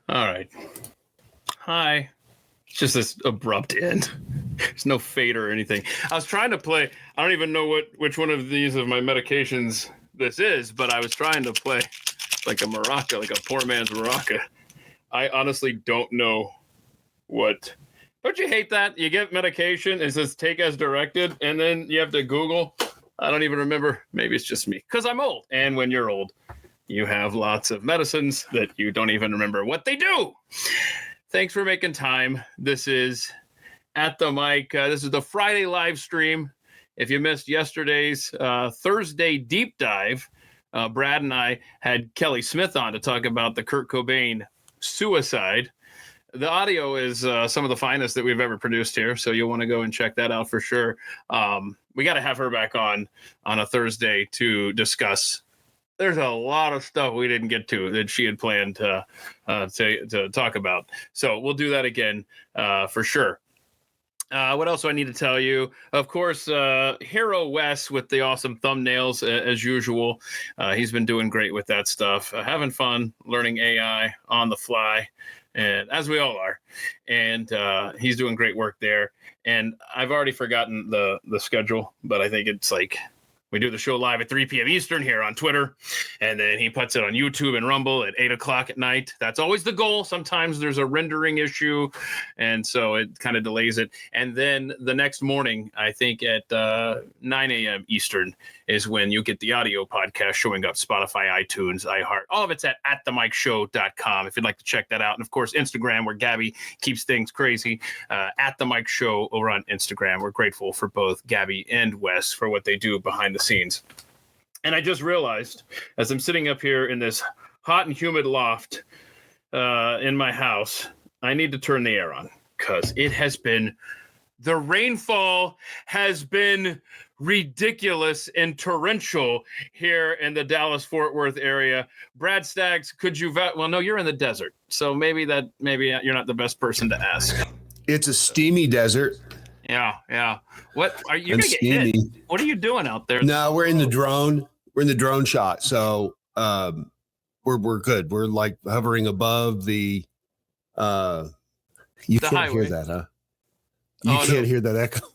All right. Hi. It's just this abrupt end. There's no fade or anything. I was trying to play. I don't even know which one of these of my medications this is, but I was trying to play like a maraca, like a poor man's maraca. I honestly don't know what. Don't you hate that? You get medication and it says take as directed, and then you have to Google. I don't even remember. Maybe it's just me because I'm old. And when you're old, you have lots of medicines that you don't even remember what they do. Thanks for making time. This is At the Mic. This is the Friday live stream. If you missed yesterday's Thursday deep dive, Brad and I had Kelly Smith on to talk about the Kurt Cobain suicide. The audio is some of the finest that we've ever produced here, so you'll want to go and check that out for sure. We got to have her back on a Thursday to discuss. There's a lot of stuff we didn't get to that she had planned to talk about. So we'll do that again for sure. What else do I need to tell you? Of course, Hero Wes with the awesome thumbnails as usual. He's been doing great with that stuff. Having fun learning AI on the fly, and as we all are. And he's doing great work there. And I've already forgotten the schedule, but I think it's like we do the show live at 3 p.m. Eastern here on Twitter, and then he puts it on YouTube and Rumble at 8 o'clock at night. That's always the goal. Sometimes there's a rendering issue, and so it kind of delays it. And then the next morning, I think at 9 a.m. Eastern is when you get the audio podcast showing up, Spotify, iTunes, iHeart. All of it's at themicshow.com if you'd like to check that out. And, of course, Instagram, where Gabby keeps things crazy, at The Mic Show over on Instagram. We're grateful for both Gabby and Wes for what they do behind the scenes. And I just realized, as I'm sitting up here in this hot and humid loft in my house, I need to turn the air on because it has been, the rainfall has been ridiculous and torrential here in the Dallas-Fort Worth area. Brad Staggs, could you well, no, you're in the desert, so maybe you're not the best person to ask. It's a steamy desert. Yeah. What are you gonna get hit? What are you doing out there? No, we're in the drone. We're in the drone shot, so we're good. We're like hovering above the. You can't highway. hear that, huh? You can't hear that echo.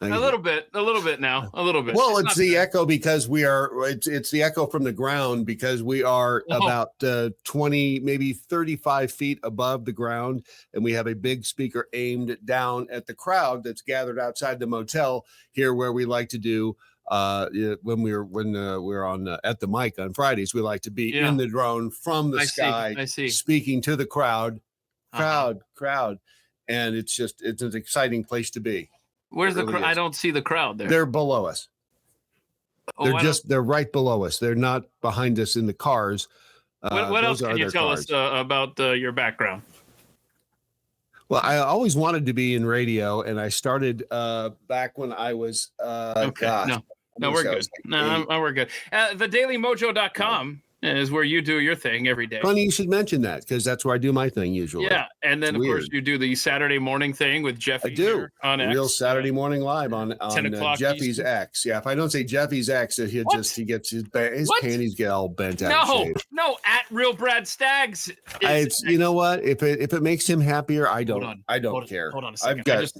A little bit now. Well, it's the echo because we are. It's the echo from the ground because we are about 20, maybe 35 feet above the ground, and we have a big speaker aimed down at the crowd that's gathered outside the motel here, where we like to do. When we're on At the Mic on Fridays, we like to be in the drone from the sky, speaking to the crowd, and it's an exciting place to be. Where's the crowd? I don't see the crowd there. They're below us. They're right below us. They're not behind us in the cars. What else can you tell us about your background? Well, I always wanted to be in radio, and I started back when I was No, we're good. We're good. TheDailyMojo.com is where you do your thing every day. Funny you should mention that because that's where I do my thing usually. Yeah, and then of course you do the Saturday morning thing with Jeffy. I do on X. Real Saturday morning live on 10 o'clock Jeffy's Eastern. X. Yeah, if I don't say Jeffy's X, he gets his panties get all bent out. No, at Real Brad Staggs. You know what? If it makes him happier, I don't care. Hold on a second.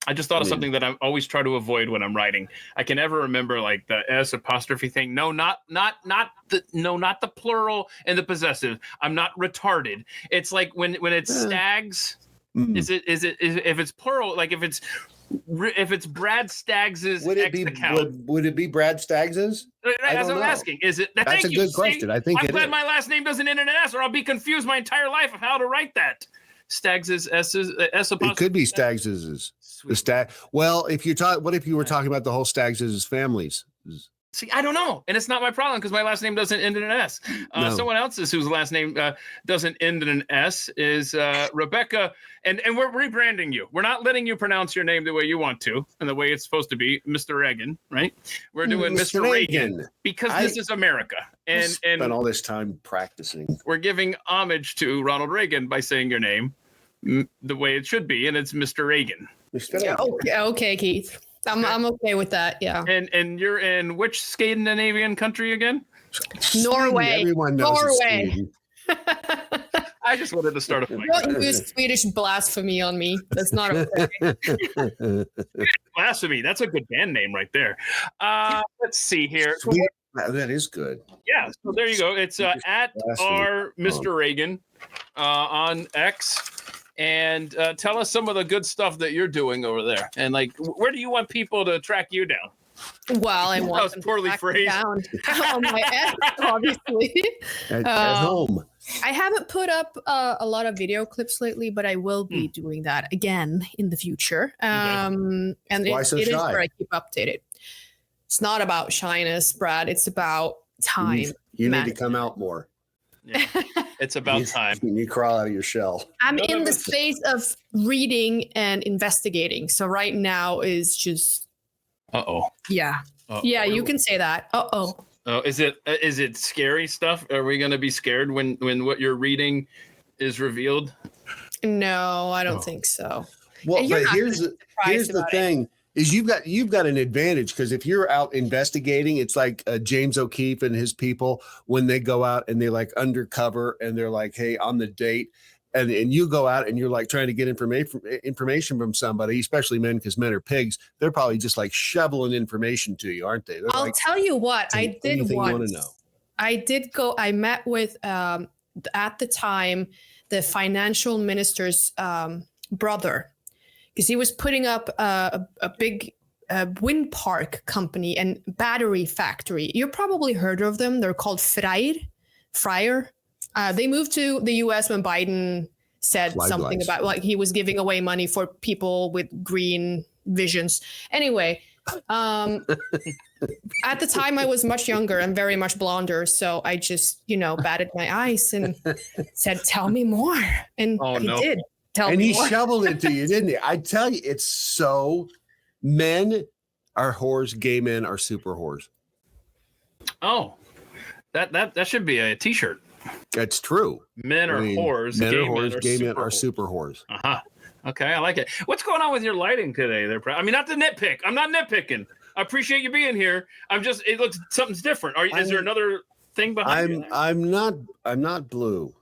I just thought of something that I always try to avoid when I'm writing. I can never remember like the S apostrophe thing. No, not the plural and the possessive. I'm not retarded. It's like when it's Staggs. Is it if it's plural? Like if it's Brad Staggs's account. Would it be Brad Staggs's? As I'm asking, is it? That's a good question. I think I'm glad my last name doesn't end in an S, or I'll be confused my entire life of how to write that. Staggs's S apostrophe. It could be Staggs's. Well, what if you were talking about the whole Staggs's families? See, I don't know, and it's not my problem because my last name doesn't end in an S. Someone else's whose last name doesn't end in an S is Rebecca, and we're rebranding you. We're not letting you pronounce your name the way you want to and the way it's supposed to be, Mistereggen, right? We're doing Mr. Reagan because this is America, and spent all this time practicing. We're giving homage to Ronald Reagan by saying your name the way it should be, and it's Mr. Reagan. Okay, Keith. I'm okay with that. Yeah. And you're in which Scandinavian country again? Norway. Everyone knows Norway. I just wanted to start a fight. Don't use Swedish blasphemy on me. That's not okay. Blasphemy. That's a good band name right there. Let's see here. So that is good. Yeah, so there you go. It's at our Mistereggen on X. And tell us some of the good stuff that you're doing over there. And like, where do you want people to track you down? Well, I want that was poorly phrased. Down on my X, obviously. At home. I haven't put up a lot of video clips lately, but I will be doing that again in the future. And Why so it is shy? where I keep updated. It's not about shyness, Brad. It's about time. You need to come out more. Yeah. It's about time. You crawl out of your shell. I'm in the space of reading and investigating. So right now is just. Yeah. Yeah, you can say that. Oh, is it scary stuff? Are we going to be scared when what you're reading is revealed? No, I don't think so. Well, but here's the thing. Is you've got an advantage because if you're out investigating, it's like James O'Keefe and his people when they go out and they like undercover and they're like, hey, on the date, and you go out and you're like trying to get information from somebody, especially men because men are pigs. They're probably just like shoveling information to you, aren't they? I'll tell you what I did once. You want to know. I met with at the time the financial minister's brother. Because he was putting up a big wind park company and battery factory. You probably heard of them. They're called Freyr. They moved to the U.S. when Biden said something about like he was giving away money for people with green visions. Anyway, at the time I was much younger and very much blonder. So I just, batted my eyes and said, tell me more. And he did. And he shoveled it to you, didn't he? I tell you, it's so men are whores, gay men are super whores. Oh, that should be a t-shirt. That's true. Men are whores. Men are whores, gay men are super whores. Uh-huh. Okay, I like it. What's going on with your lighting today there? I mean, not to nitpick. I'm not nitpicking. I appreciate you being here. it looks something's different. Is there another thing behind you? I'm not blue.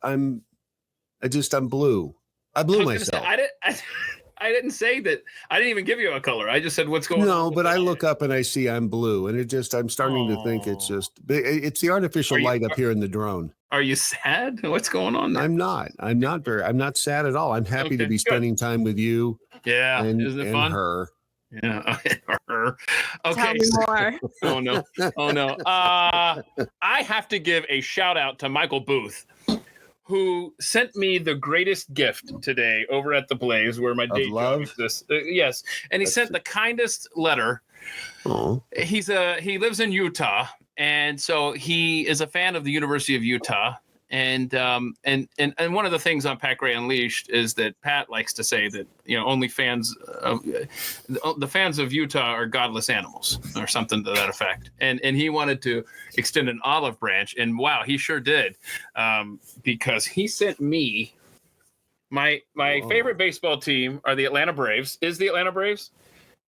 I'm blue. I blew myself. I didn't say that. I didn't even give you a color. I just said what's going on. No, but I look up and I see I'm blue, and I'm starting to think it's the artificial light up here in the drone. Are you sad? What's going on there? I'm not sad at all. I'm happy to be spending time with you. Yeah, isn't it fun? Her. Yeah, her. Okay. Tell me more. Oh no. I have to give a shout out to Michael Booth, who sent me the greatest gift today over at the Blaze, where my day job exists. Yes, and he sent the kindest letter. Oh, he lives in Utah, and so he is a fan of the University of Utah. And one of the things on Pat Gray Unleashed is that Pat likes to say that only the fans of Utah are godless animals or something to that effect. And he wanted to extend an olive branch, and wow, he sure did, because he sent me my favorite baseball team are the Atlanta Braves. Is the Atlanta Braves?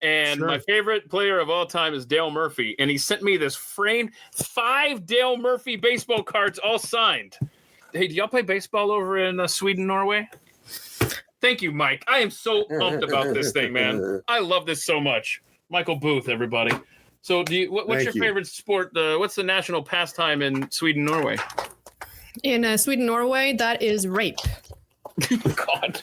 And my favorite player of all time is Dale Murphy. And he sent me this framed 5 Dale Murphy baseball cards all signed. Hey, do y'all play baseball over in Sweden, Norway? Thank you, Mike. I am so pumped about this thing, man. I love this so much. Michael Booth, everybody. So what's your favorite sport? What's the national pastime in Sweden, Norway? In Sweden, Norway, that is rape. God.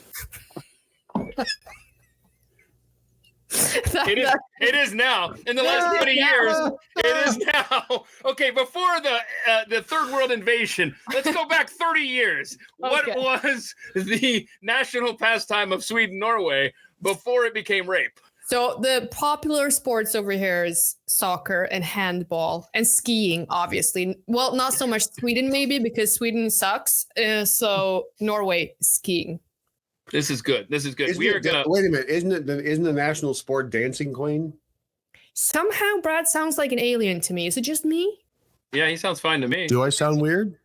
It is now. In the last 20 years, it is now. Okay, before the third world invasion, let's go back 30 years. What was the national pastime of Sweden, Norway before it became rape? So the popular sports over here is soccer and handball and skiing, obviously. Well, not so much Sweden, maybe, because Sweden sucks. So Norway, skiing. This is good. Wait a minute. Isn't the national sport Dancing Queen? Somehow Brad sounds like an alien to me. Is it just me? Yeah, he sounds fine to me. Do I sound weird?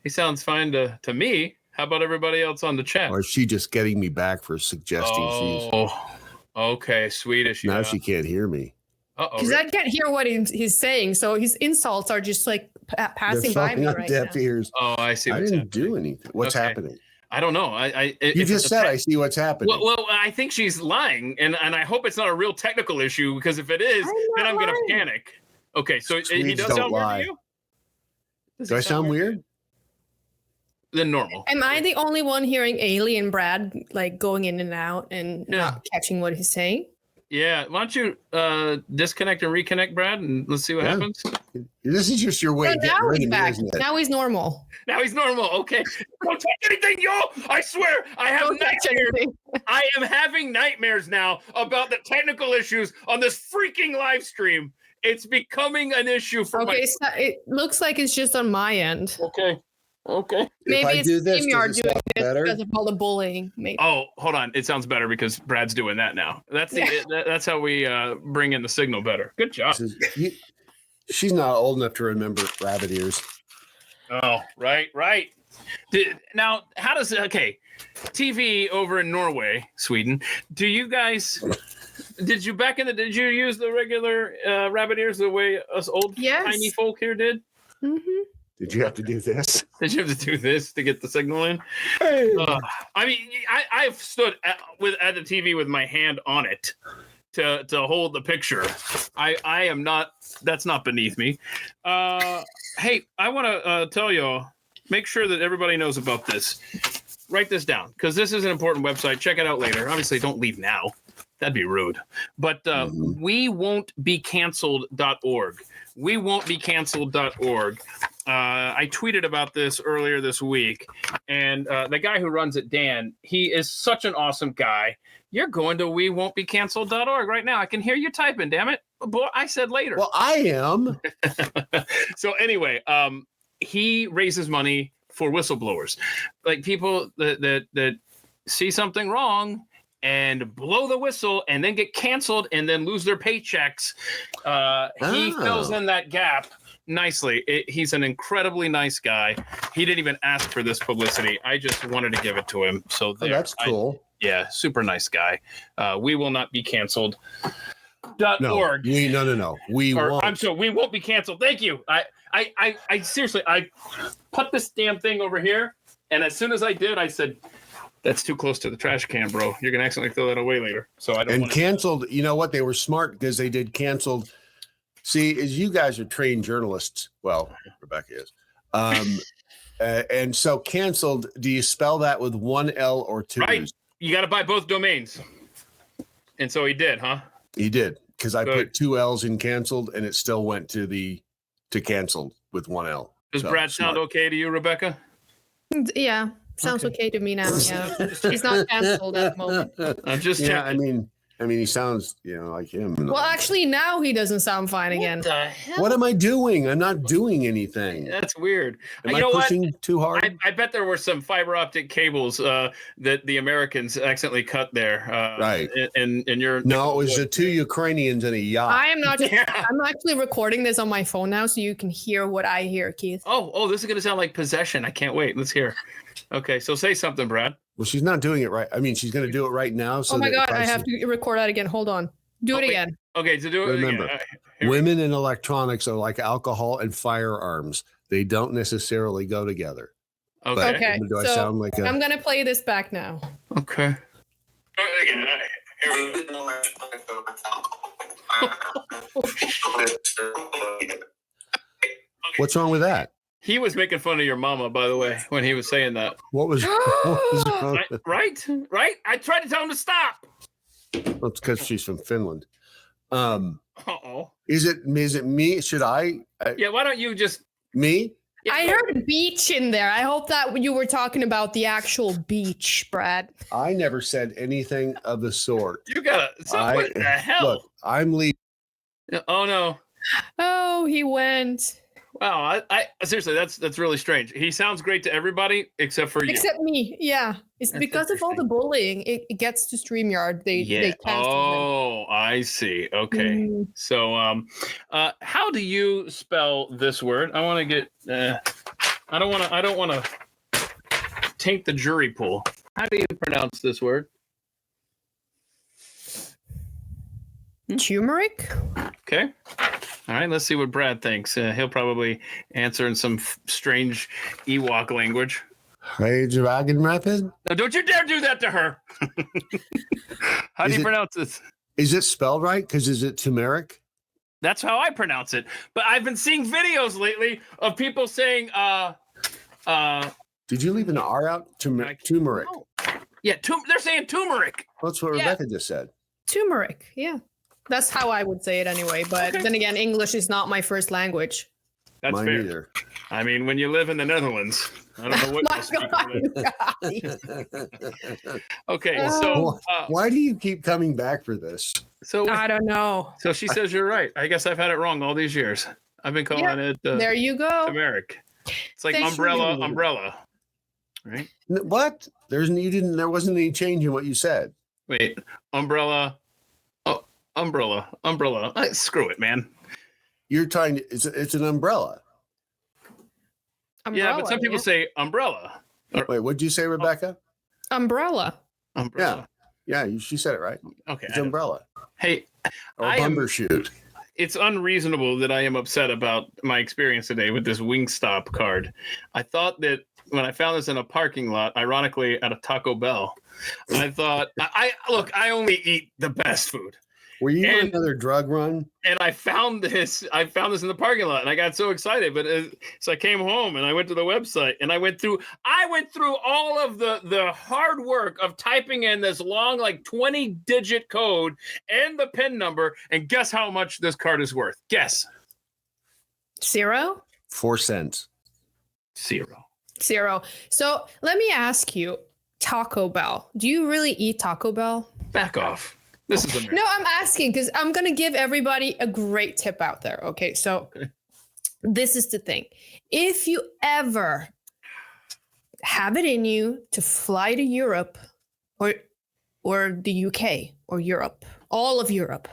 He sounds fine to me. How about everybody else on the chat? Or is she just getting me back for suggesting she's... Okay, Swedish. Now she can't hear me. Because I can't hear what he's saying. So his insults are just like passing by me on right deaf now. ears. Oh, I see. I What's didn't happening. do anything. What's Okay. happening? I don't know. You just said I see what's happening. Well, I think she's lying, and I hope it's not a real technical issue, because if it is, then I'm going to panic. Okay, so he Swedes does don't sound lie. weird to you? Do I sound weird? Than normal. Am I the only one hearing Alien Brad like going in and out and not catching what he's saying? Yeah. Why don't you disconnect and reconnect, Brad, and let's see what happens. This is just your way of getting now rid he's of me, back. isn't it? Now he's normal. Now he's normal. Okay. Don't touch anything, y'all. I swear, I have Don't touch nightmares. anything. I am having nightmares now about the technical issues on this freaking live stream. It's becoming an issue for Okay, so it looks like it's just on my end. Okay. Maybe If I it's do this, StreamYard does it doing sound this better? because of all the bullying. Maybe. Oh, hold on. It sounds better because Brad's doing that now. That's how we bring in the signal better. Good job. She's not old enough to remember rabbit ears. Oh, right. Now, how does TV over in Norway, Sweden? Do you guys? Did you use the regular rabbit ears the way us old tiny folk here did? Mm-hmm. Did you have to do this? Did you have to do this to get the signal in? Hey. I mean, I've stood at the TV with my hand on it to hold the picture. I am not. That's not beneath me. Hey, I want to tell y'all. Make sure that everybody knows about this. Write this down, because this is an important website. Check it out later. Obviously, don't leave now. That'd be rude. But WeWon'tBeCanceled.org. WeWon'tBeCanceled.org. I tweeted about this earlier this week, and the guy who runs it, Dan, he is such an awesome guy. You're going to WeWon'tBeCanceled.org right now. I can hear you typing, damn it. Boy, I said later. Well, I am. So anyway, he raises money for whistleblowers, like people that see something wrong and blow the whistle and then get canceled and then lose their paychecks. He fills in that gap nicely. He's an incredibly nice guy. He didn't even ask for this publicity. I just wanted to give it to him. So there. That's cool. Super nice guy. We will not be canceled. .org. No. We won't. I'm sorry, we won't be canceled. Thank you. I seriously, I put this damn thing over here, and as soon as I did, I said, "That's too close to the trash can, bro. You're gonna accidentally throw that away later." So I don't. And canceled. You know what? They were smart because they did canceled. See, as you guys are trained journalists, well, Rebecca is, and so canceled. Do you spell that with one L or two? Right. You got to buy both domains. And so he did, huh? He did, because I Good. put two L's in canceled, and it still went to canceled with one L. Does So, Brad smart. sound okay to you, Rebecca? Yeah, sounds okay to me now. Yeah, he's not canceled at the moment. I'm just Yeah, checking. I mean, he sounds, like him. Well, actually, now he doesn't sound fine again. What the hell? What am I doing? I'm not doing anything. That's weird. Am You I know what? pushing too hard? I bet there were some fiber optic cables that the Americans accidentally cut there. Right. And you're No, it was the two Ukrainians in a yacht. I am not. Yeah. I'm actually recording this on my phone now, so you can hear what I hear, Keith. Oh, this is gonna sound like possession. I can't wait. Let's hear. Okay, so say something, Brad. Well, she's not doing it right. I mean, she's going to do it right now. So Oh my that God, if I have see- to record that again. Hold on. Do it Okay. again. Okay, to do it Remember, again. Here we women in electronics are like alcohol and firearms. They don't necessarily go together. go. Okay. Okay, Do I so sound like a? I'm gonna play this back now. Okay. What's wrong with that? He was making fun of your mama, by the way, when he was saying that. What was wrong? Right? I tried to tell him to stop. Well, it's because she's from Finland. Uh-oh. Is it me? Should I? Yeah, why don't you just... Me? Yeah, I heard beach in there. I hope that you were talking about the actual beach, Brad. I never said anything of the sort. You gotta... what the hell? Look, I'm leaving. Oh, no. Oh, he went. Wow, I seriously, that's really strange. He sounds great to everybody except for you. Except me. Yeah. It's That's because of all the bullying. It gets to StreamYard. They cancel Oh, I see. Okay. Mm. So, how do you spell this word? I want to get. I don't want to taint the jury pool. How do you pronounce this word? Turmeric? Okay. All right, let's see what Brad thinks. He'll probably answer in some strange Ewok language. Hey, Dragon Rapid? No, don't you dare do that to her. How do you pronounce this? Is it spelled right? Because is it turmeric? That's how I pronounce it. But I've been seeing videos lately of people saying, Did you leave an R out? Turmeric. No. Yeah, they're saying turmeric. That's what Rebecca just said. Turmeric. Yeah. That's how I would say it anyway. But then again, English is not my first language. That's Mine fair. either. I mean, when you live in the Netherlands, I don't know what you'll speak. Okay, so why do you keep coming back for this? So I don't know. So she says you're right. I guess I've had it wrong all these years. I've been calling it there you go. turmeric. It's like umbrella, right? What? There wasn't any change in what you said. Wait, umbrella. Oh, umbrella. Screw it, man. You're trying to. It's an umbrella. Yeah, but some people say umbrella. Wait, what'd you say, Rebecca? Umbrella. Yeah, she said it right. Okay, it's umbrella. Hey, or bumbershoot. It's unreasonable that I am upset about my experience today with this Wingstop card. I thought that when I found this in a parking lot, ironically at a Taco Bell, I thought, I only eat the best food. Were you on another drug run? And I found this in the parking lot, and I got so excited. But so I came home and I went to the website and I went through all of the hard work of typing in this long, like 20-digit code and the PIN number. And guess how much this card is worth? Guess. 0? 4 cents. 0. So let me ask you, Taco Bell. Do you really eat Taco Bell? Back off. This is America. No, I'm asking because I'm going to give everybody a great tip out there. Okay, so This is the thing. If you ever have it in you to fly to Europe or the UK or Europe, all of Europe.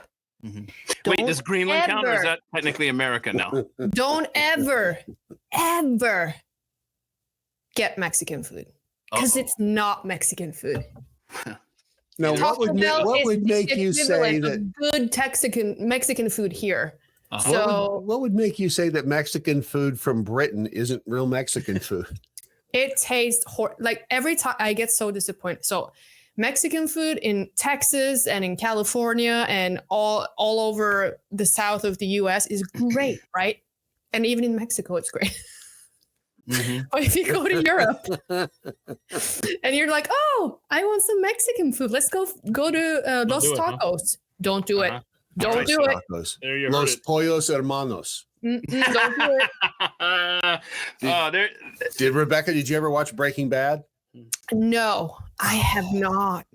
Mm-hmm. Wait, does Greenland count or is that technically America now? Don't ever get Mexican food because it's not Mexican food. No, what would make you say that good Mexican food here? Uh-huh. So what would make you say that Mexican food from Britain isn't real Mexican food? It tastes like every time I get so disappointed. So Mexican food in Texas and in California and all over the south of the US is great, right? And even in Mexico, it's great. Mm-hmm. But if you go to Europe and you're like, oh, I want some Mexican food. Let's go to Los Tacos. Don't do it. Don't do it. Los Pollos Hermanos. Don't do it. Did Rebecca, did you ever watch Breaking Bad? No, I have not.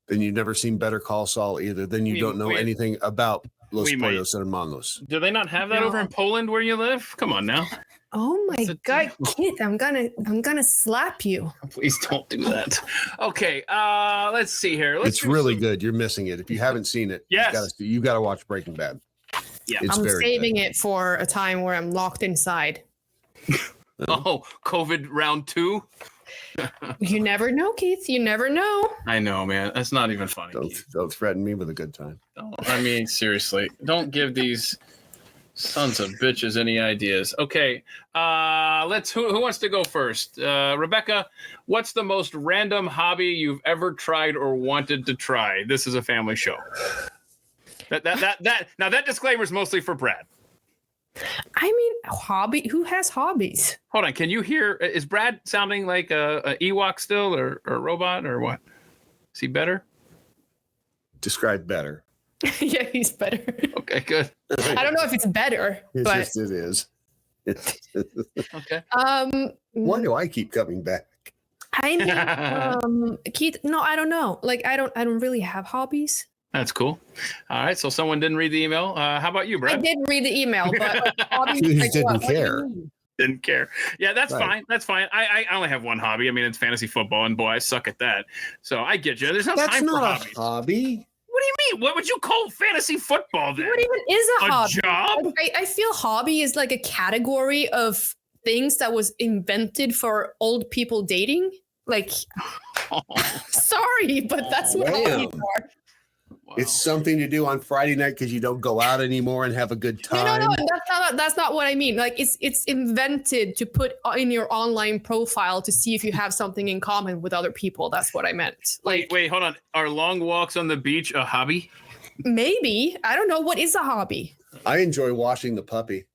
Then you've never seen Better Call Saul either. Then you don't know anything about Los Pollos Hermanos. Do they not have that over in Poland where you live? Come on now. Oh my God, kid, I'm gonna slap you. Please don't do that. Okay, let's see here. It's really good. You're missing it. If you haven't seen it, you gotta watch Breaking Bad. Yeah, I'm saving it for a time where I'm locked inside. Oh, COVID round 2. You never know, Keith. You never know. I know, man. That's not even funny. Don't threaten me with a good time. I mean, seriously, don't give these sons of bitches any ideas. Okay, who wants to go first? Rebecca, what's the most random hobby you've ever tried or wanted to try? This is a family show. That disclaimer is mostly for Brad. I mean, hobby. Who has hobbies? Hold on. Can you hear? Is Brad sounding like a Ewok still, or a robot, or what? Is he better? Describe better. Yeah, he's better. Okay, good. I don't know if it's better, but it is. Okay. Why do I keep coming back? I mean, Keith. No, I don't know. Like, I don't really have hobbies. That's cool. All right. So someone didn't read the email. How about you, Brad? I did read the email, but hobbies like, didn't care. Didn't care. Yeah, that's fine. That's fine. I only have one hobby. I mean, it's fantasy football, and boy, I suck at that. So I get you. There's no time for hobbies. That's not a hobby. What do you mean? What would you call fantasy football then? What even is a hobby? Job? I feel hobby is like a category of things that was invented for old people dating. Like, sorry, but that's what hobbies are. It's something to do on Friday night because you don't go out anymore and have a good time. No. That's not what I mean. Like it's invented to put in your online profile to see if you have something in common with other people. That's what I meant. Like, wait, hold on. Are long walks on the beach a hobby? Maybe. I don't know. What is a hobby? I enjoy washing the puppy.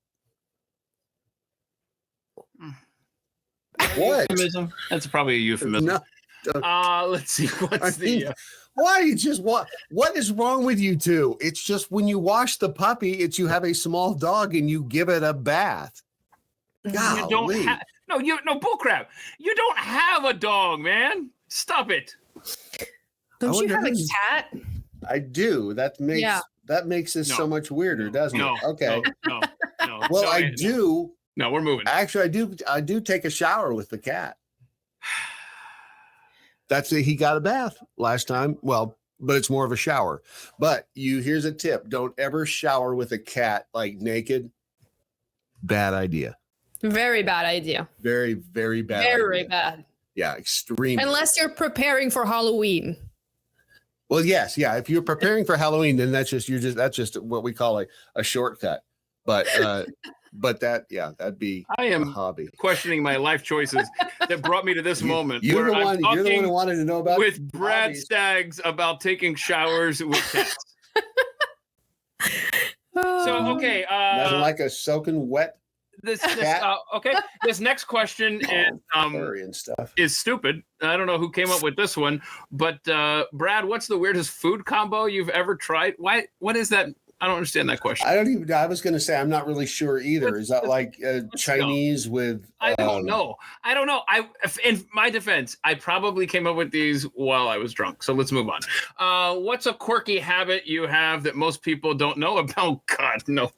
What? Euphemism? That's probably a euphemism. No. Let's see. Why you just what is wrong with you two? It's just when you wash the puppy, it's you have a small dog and you give it a bath. Golly. You don't have no bullcrap. You don't have a dog, man. Stop it. Don't you have a cat? I do. That makes this so much weirder, doesn't it? Okay. No. Well, I do. No, we're moving. Actually, I do take a shower with the cat. That's it. He got a bath last time. Well, but it's more of a shower. But here's a tip. Don't ever shower with a cat like naked. Bad idea. Very bad idea. Very, very bad. Very bad. Yeah, extreme. Unless you're preparing for Halloween. Well, yes, yeah. If you're preparing for Halloween, then that's just what we call a shortcut. But that'd be a hobby. Questioning my life choices that brought me to this moment. You're the one who wanted to know about with Brad Staggs about taking showers with cats. So okay, nothing like a soaking wet. This next question and stuff is stupid. I don't know who came up with this one, but Brad, what's the weirdest food combo you've ever tried? What is that? I don't understand that question. I was going to say, I'm not really sure either. Is that like Chinese with? I don't know. In my defense, I probably came up with these while I was drunk. So let's move on. What's a quirky habit you have that most people don't know about? Oh, God, no.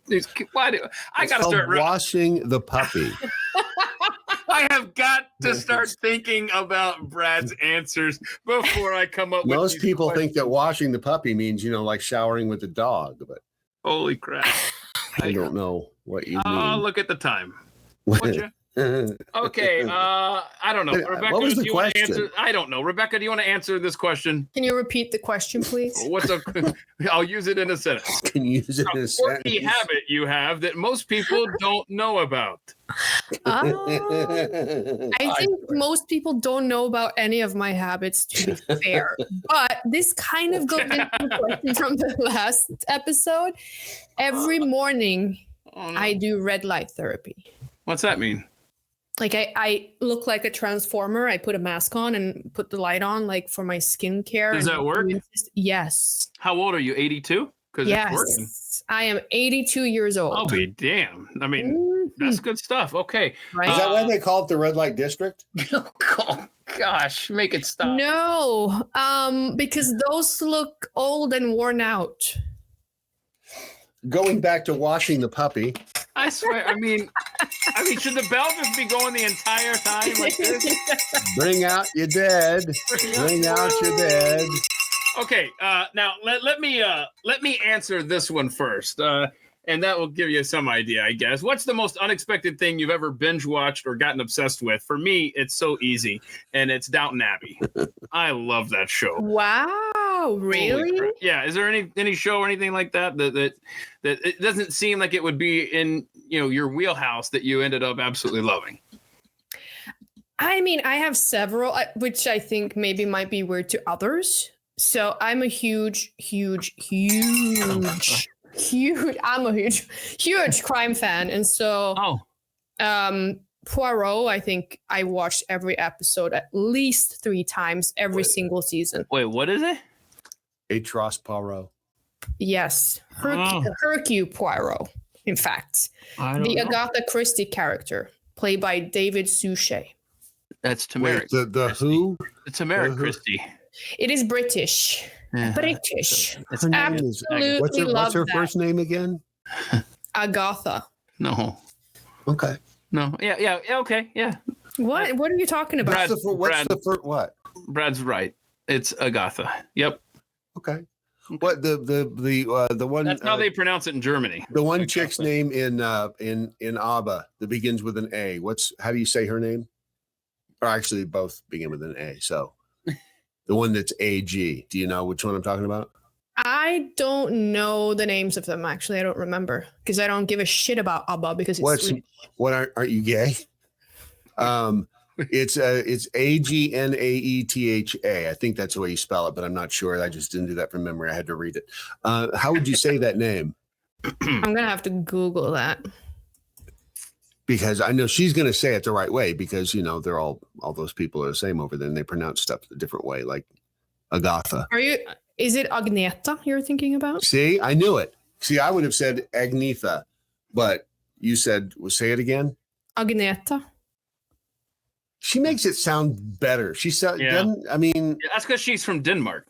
Why do I got to start washing the puppy? I have got to start thinking about Brad's answers before I come up with most people think that washing the puppy means, like showering with the dog, but holy crap. I don't know what you mean. Look at the time. Okay. I don't know. Rebecca, what was the question? I don't know. Rebecca, do you want to answer this question? Can you repeat the question, please? I'll use it in a sentence. Can you use it in a sentence? Quirky habit you have that most people don't know about. I think most people don't know about any of my habits, to be fair. But this kind of goes into the question from the last episode. Every morning, I do red light therapy. What's that mean? Like I look like a transformer. I put a mask on and put the light on, like for my skincare. Does that work? Yes. How old are you? 82? Yes. I am 82 years old. I'll be damned. I mean, that's good stuff. Okay. Right? Is that why they call it the red light district? Oh, gosh, make it stop. No, because those look old and worn out. Going back to washing the puppy. I swear. I mean, should the bell just be going the entire time like this? Bring out your dead. Bring out your dead. Okay. Now let me answer this one first, and that will give you some idea, I guess. What's the most unexpected thing you've ever binge watched or gotten obsessed with? For me, it's so easy, and it's Downton Abbey. I love that show. Wow, really? Yeah. Is there any show or anything like that it doesn't seem like it would be in your wheelhouse that you ended up absolutely loving? I mean, I have several, which I think maybe might be weird to others. So I'm a huge crime fan, and so Poirot, I think I watched every episode at least 3 times every single season. Wait, what is it? Atros Poirot. Yes, Hercule Poirot. In fact, the Agatha Christie character played by David Suchet. That's Tamara. The who? It's Tamara Christie. It is British. British. What's her first name again? Agatha. No. Okay. No. Yeah. Okay. Yeah. What are you talking about? What? Brad's right. It's Agatha. Yep. Okay. What the one? That's how they pronounce it in Germany. The one chick's name in ABBA that begins with an A. How do you say her name? Or actually, both begin with an A. So the one that's AG. Do you know which one I'm talking about? I don't know the names of them. Actually, I don't remember because I don't give a shit about ABBA because it's Swedish. What aren't you gay? It's Agnaetha. I think that's the way you spell it, but I'm not sure. I just didn't do that from memory. I had to read it. How would you say that name? I'm gonna have to Google that. Because I know she's going to say it the right way because, you know, they're all those people are the same over there and they pronounce stuff a different way, like Agatha. Is it Agneta you're thinking about? See, I knew it. See, I would have said Agnetha, but you said, say it again. Agneta. She makes it sound better. She said, I mean, that's because she's from Denmark.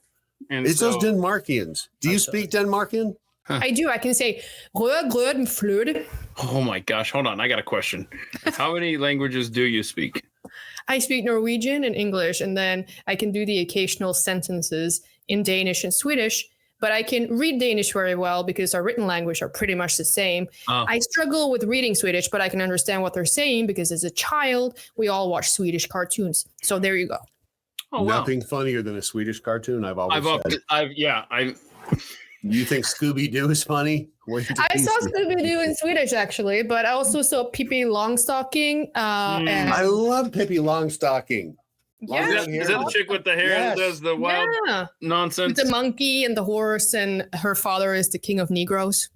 And it's those Denmarkians. Do you speak Denmarkian? I do. I can say rød med fløde. Oh my gosh. Hold on. I got a question. How many languages do you speak? I speak Norwegian and English, and then I can do the occasional sentences in Danish and Swedish, but I can read Danish very well because our written language are pretty much the same. I struggle with reading Swedish, but I can understand what they're saying because as a child, we all watch Swedish cartoons. So there you go. Oh, wow. Nothing funnier than a Swedish cartoon. I've said. You think Scooby-Doo is funny? I saw Scooby-Doo in Swedish, actually, but I also saw Pippi Longstocking. And I love Pippi Longstocking. Yeah. Is that the chick with the hair that does the wild nonsense? With the monkey and the horse, and her father is the king of Negroes.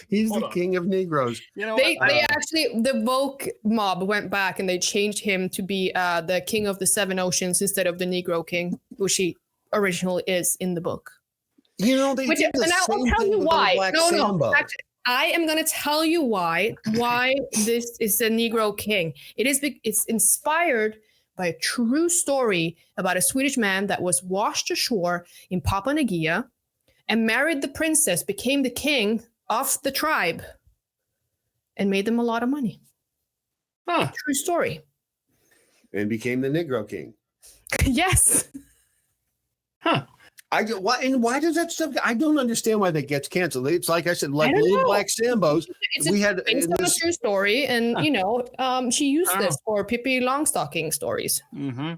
He's the king of Negroes. You know, they actually, the woke mob went back and they changed him to be the king of the seven oceans instead of the Negro king, which he originally is in the book. You know, they did the same thing with Black Sambo. I am going to tell you why this is the Negro king. It's inspired by a true story about a Swedish man that was washed ashore in Papua New Guinea and married the princess, became the king of the tribe, and made them a lot of money. True story. And became the Negro king. Yes. Why does that stuff? I don't understand why that gets canceled. It's like I said, like Little Black Sambos. It's a true story, and you know, she used this for Pippi Longstocking stories. Mm-hmm.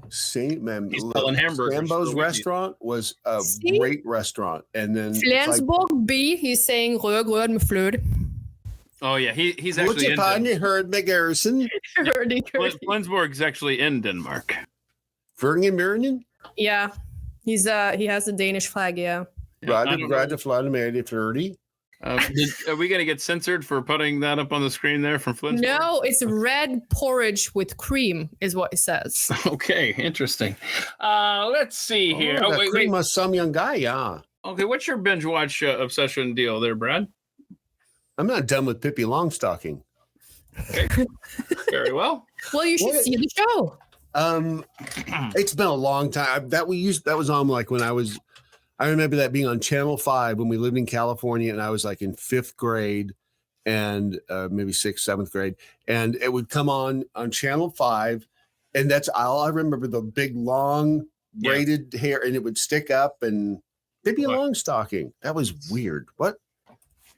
Same man. Sambo's restaurant was a great restaurant, and then Flensburg B. He's saying rød med fløde. Oh yeah, he's actually in Flensburg's actually in Denmark. Vergen. Yeah. He has a Danish flag, yeah. Are we going to get censored for putting that up on the screen there from Flensburg? No, it's red porridge with cream is what it says. Okay, interesting. Let's see here. Cream of some young guy, yeah. Okay, what's your binge watch obsession deal there, Brad? I'm not done with Pippi Longstocking. Okay, very well. Well, you should see the show. It's been a long time that was on like when I remember that being on Channel 5 when we lived in California and I was like in 5th grade and maybe 6th, 7th grade, and it would come on Channel 5, and that's all I remember, the big long braided hair, and it would stick up, and Pippi Longstocking. That was weird. What?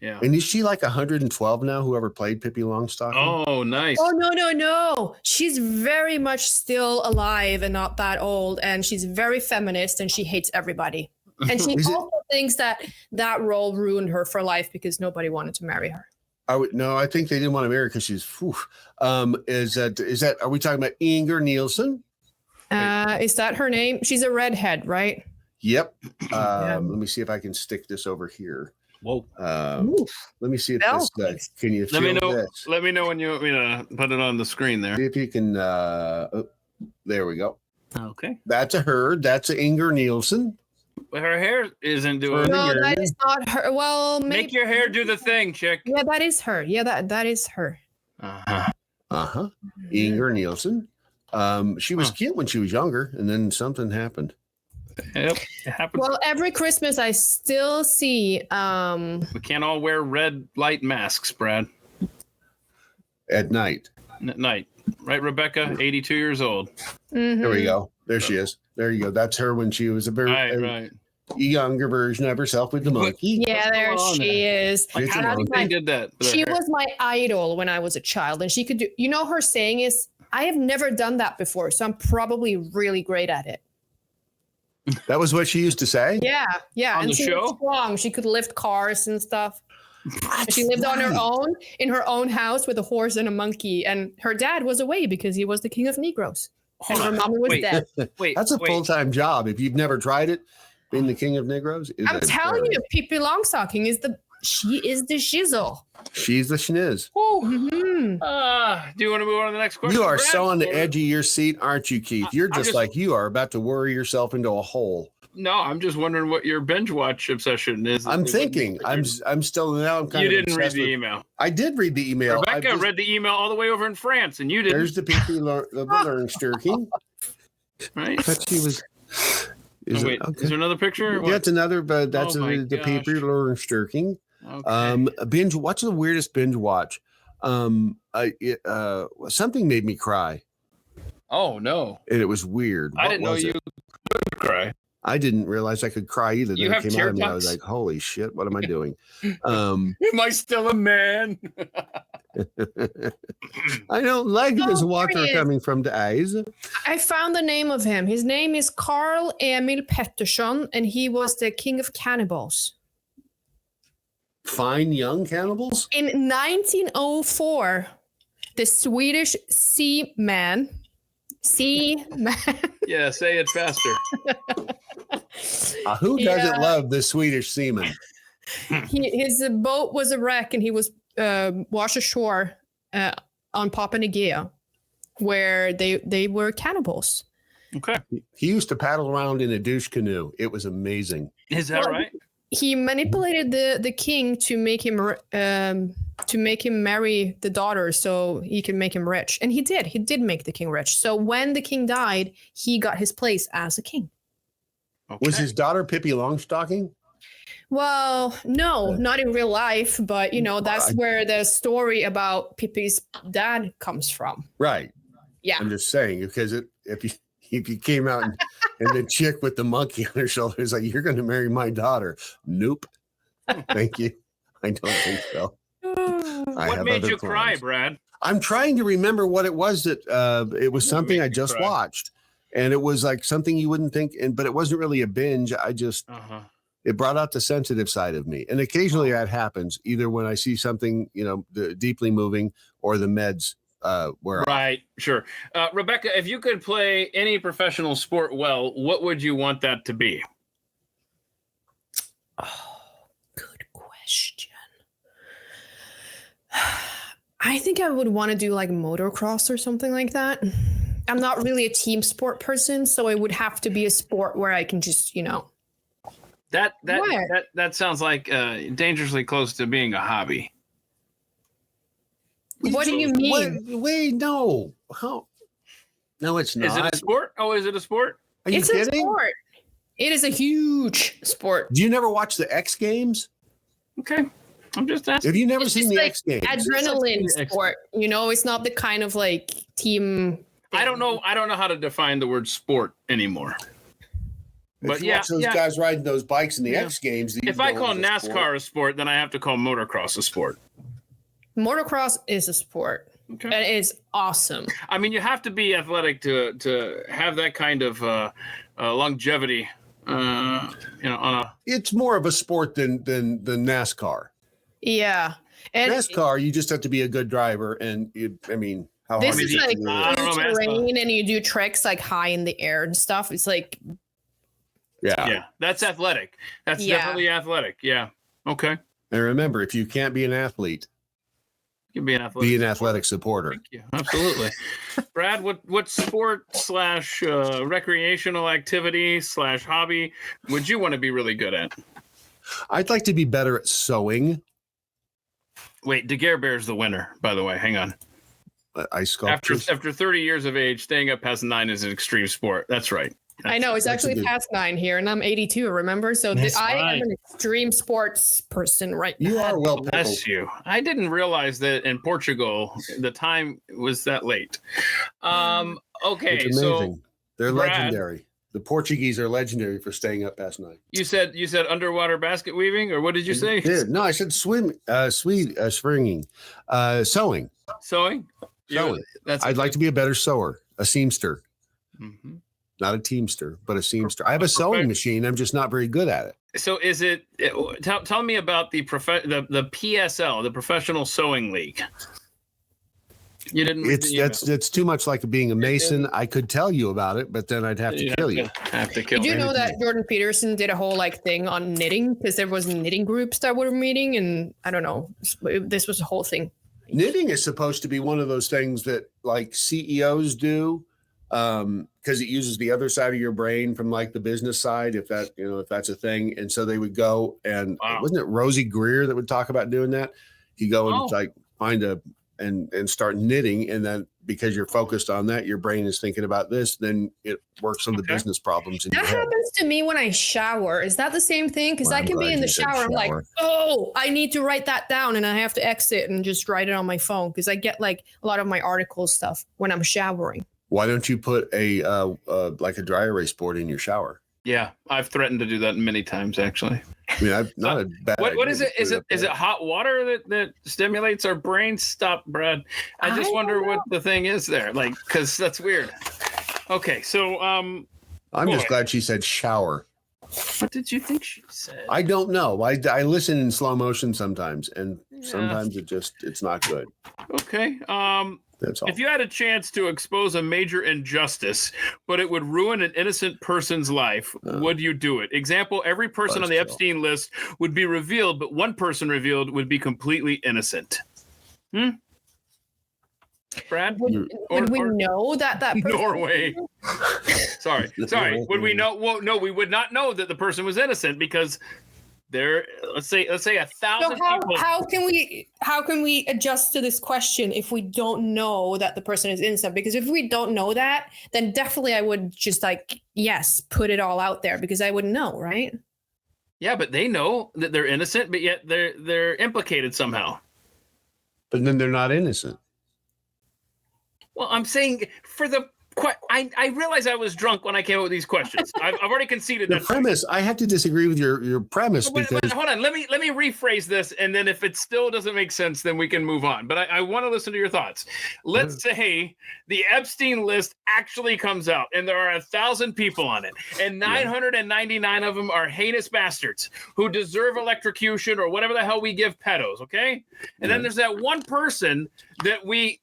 Yeah. And is she like 112 now, whoever played Pippi Longstocking? Oh, nice. Oh, no. She's very much still alive and not that old. And she's very feminist and she hates everybody. And she also thinks that role ruined her for life because nobody wanted to marry her. I think they didn't want to marry her because she's, are we talking about Inger Nielsen? Is that her name? She's a redhead, right? Yep. Let me see if I can stick this over here. Whoa. Let me see if this can you feel this? Let me know when you put it on the screen there. See if you can there we go. Okay. That's a Inger Nielsen. But her hair isn't doing it. No, that is not her. Well, make your hair do the thing, chick. Yeah, that is her. Yeah, that is her. Inger Nielsen. She was cute when she was younger, and then something happened. Yep, it happened. Well, every Christmas I still see. We can't all wear red light masks, Brad. At night. At night, right, Rebecca? 82 years old. Mm-hmm. There we go. There she is. There you go. That's her when she was a very younger version of herself with the monkey. Yeah, there she is. Like, how do they did that? She was my idol when I was a child, and she could do. You know, her saying is, "I have never done that before, so I'm probably really great at it." That was what she used to say? Yeah. On And the she show? was strong. She could lift cars and stuff. She lived on her own in her own house with a horse and a monkey. And her dad was away because he was the king of Negroes. And her mommy was dead. That's a full-time job. If you've never tried it, being the king of Negroes. I'm telling you, Pippi Longstocking is the shizzle. She's the schniz. Mm-hmm. Do you want to move on to the next question? You are Brad? so on the edge of your seat, aren't you, Keith? You're just like you are about to worry yourself into a hole. No, I'm just wondering what your binge watch obsession is. I'm thinking. I'm still now. I'm kind you of. didn't read the email. I did read the email. Rebecca read the email all the way over in France, and you didn't. There's the Pippi Longstocking. Right. But she was. Is there another picture? That's another, but that's the Pippi Longstocking. Okay. Binge. What's the weirdest binge watch? Something made me cry. Oh no! And it was weird. I didn't know you could cry. I didn't realize I could cry either. You then have it came out of me. I tear was like, holy shit, what am I doing? Am I still a man? I don't like this water coming from the eyes. I found the name of him. His name is Carl Emil Pettersson, and he was the king of cannibals. Fine young cannibals? In 1904, the Swedish seaman. Yeah, say it faster. Who doesn't love the Swedish seaman? His boat was a wreck, and he was washed ashore on Papua New Guinea, where they were cannibals. Okay. He used to paddle around in a douche canoe. It was amazing. Is that right? He manipulated the king to make him marry the daughter so he can make him rich. And he did make the king rich. So when the king died, he got his place as a king. Okay. Was his daughter Pippi Longstocking? Well, no, not in real life, but that's where the story about Pippi's dad comes from. Right. Yeah. I'm just saying, because if you came out and the chick with the monkey on her shoulder is like, you're going to marry my daughter. Nope. Thank you. I don't think so. What made you cry, Brad? I'm trying to remember what it was that it was something I just watched, and it was like something you wouldn't think, but it wasn't really a binge. I just it brought out the sensitive side of me, and occasionally that happens either when I see something deeply moving or the meds. Right, sure. Rebecca, if you could play any professional sport well, what would you want that to be? Oh, good question. I think I would want to do like motocross or something like that. I'm not really a team sport person, so it would have to be a sport where I can just, That sounds like dangerously close to being a hobby. What do you mean? Wait, no. How? No, it's not. Is it a sport? Oh, is it a sport? Are you kidding? It's a sport. It is a huge sport. Do you never watch the X Games? Okay. I'm just asking. Have you never seen the X Games? Adrenaline sport. It's not the kind of like team thing. I don't know how to define the word sport anymore. But watch those guys riding those bikes in the X Games. If I call NASCAR a sport, then I have to call motocross a sport. Motocross is a sport. Okay. And it's awesome. I mean, you have to be athletic to have that kind of longevity. It's more of a sport than NASCAR. Yeah, and NASCAR, you just have to be a good driver, and how this hard is like terrain, and you do tricks like high in the air and stuff. It's like, yeah, that's athletic. That's definitely athletic. Yeah, okay. And remember, if you can't be an athlete, you can be an athletic supporter. Thank you. Absolutely. Brad, what sport / recreational activity / hobby would you want to be really good at? I'd like to be better at sewing. Wait, Daguerreotypes the winner, by the way. Hang on. Ice sculptures. After 30 years of age, staying up past 9 is an extreme sport. That's right. I know it's actually past 9 here, and I'm 82. Remember, so I am an extreme sports person right now. You are well. Bless you. I didn't realize that in Portugal the time was that late. Okay, it's amazing. So they're Brad, legendary. The Portuguese are legendary for staying up past 9. You said underwater basket weaving, or what did you say? No, I said swinging. Sewing. Sewing. I'd like to be a better sewer, a seamster. Mm-hmm. not a teamster, but a seamster. I have a sewing machine. I'm just not very good at it. So is it? Tell me about the PSL, the Professional Sewing League. You didn't. That's too much like being a Mason. I could tell you about it, but then I'd have to kill you. Did you know that Jordan Peterson did a whole thing on knitting, because there was knitting groups that were meeting, and I don't know, this was a whole thing. Knitting is supposed to be one of those things that like CEOs do, because it uses the other side of your brain from like the business side, if that's a thing. And so they would go and wasn't it Rosie Greer that would talk about doing that? You go and like find and start knitting, and then because you're focused on that, your brain is thinking about this, then it works on the business problems in your head. That happens to me when I shower. Is that the same thing? Because I can be in the shower. I'm like, oh, I need to write that down, and I have to exit and just write it on my phone, because I get like a lot of my article stuff when I'm showering. Why don't you put a like a dry erase board in your shower? Yeah, I've threatened to do that many times, actually. I mean, I've not a bad. What is it? Is it hot water that stimulates our brains? Stop, Brad. I just wonder what the thing is there, like, because that's weird. Okay, so I'm just glad she said shower. What did you think she said? I don't know. I listen in slow motion sometimes, and sometimes it's not good. Okay. That's all. If you had a chance to expose a major injustice, but it would ruin an innocent person's life, would you do it? Example, every person on the Epstein list would be revealed, but one person revealed would be completely innocent. Brad? Would we know that person? Norway. Sorry. Would we know? Well, no, we would not know that the person was innocent, because there, let's say 1,000 people. How can we adjust to this question if we don't know that the person is innocent? Because if we don't know that, then definitely I would just put it all out there, because I wouldn't know, right? Yeah, but they know that they're innocent, but yet they're implicated somehow. But then they're not innocent. Well, I'm saying I realized I was drunk when I came up with these questions. I've already conceded that. The premise, I have to disagree with your premise, because hold on. Let me rephrase this, and then if it still doesn't make sense, then we can move on. But I want to listen to your thoughts. Let's say the Epstein list actually comes out, and there are 1,000 people on it, and 999 of them are heinous bastards who deserve electrocution or whatever the hell we give pedos. Okay, and then there's that one person that we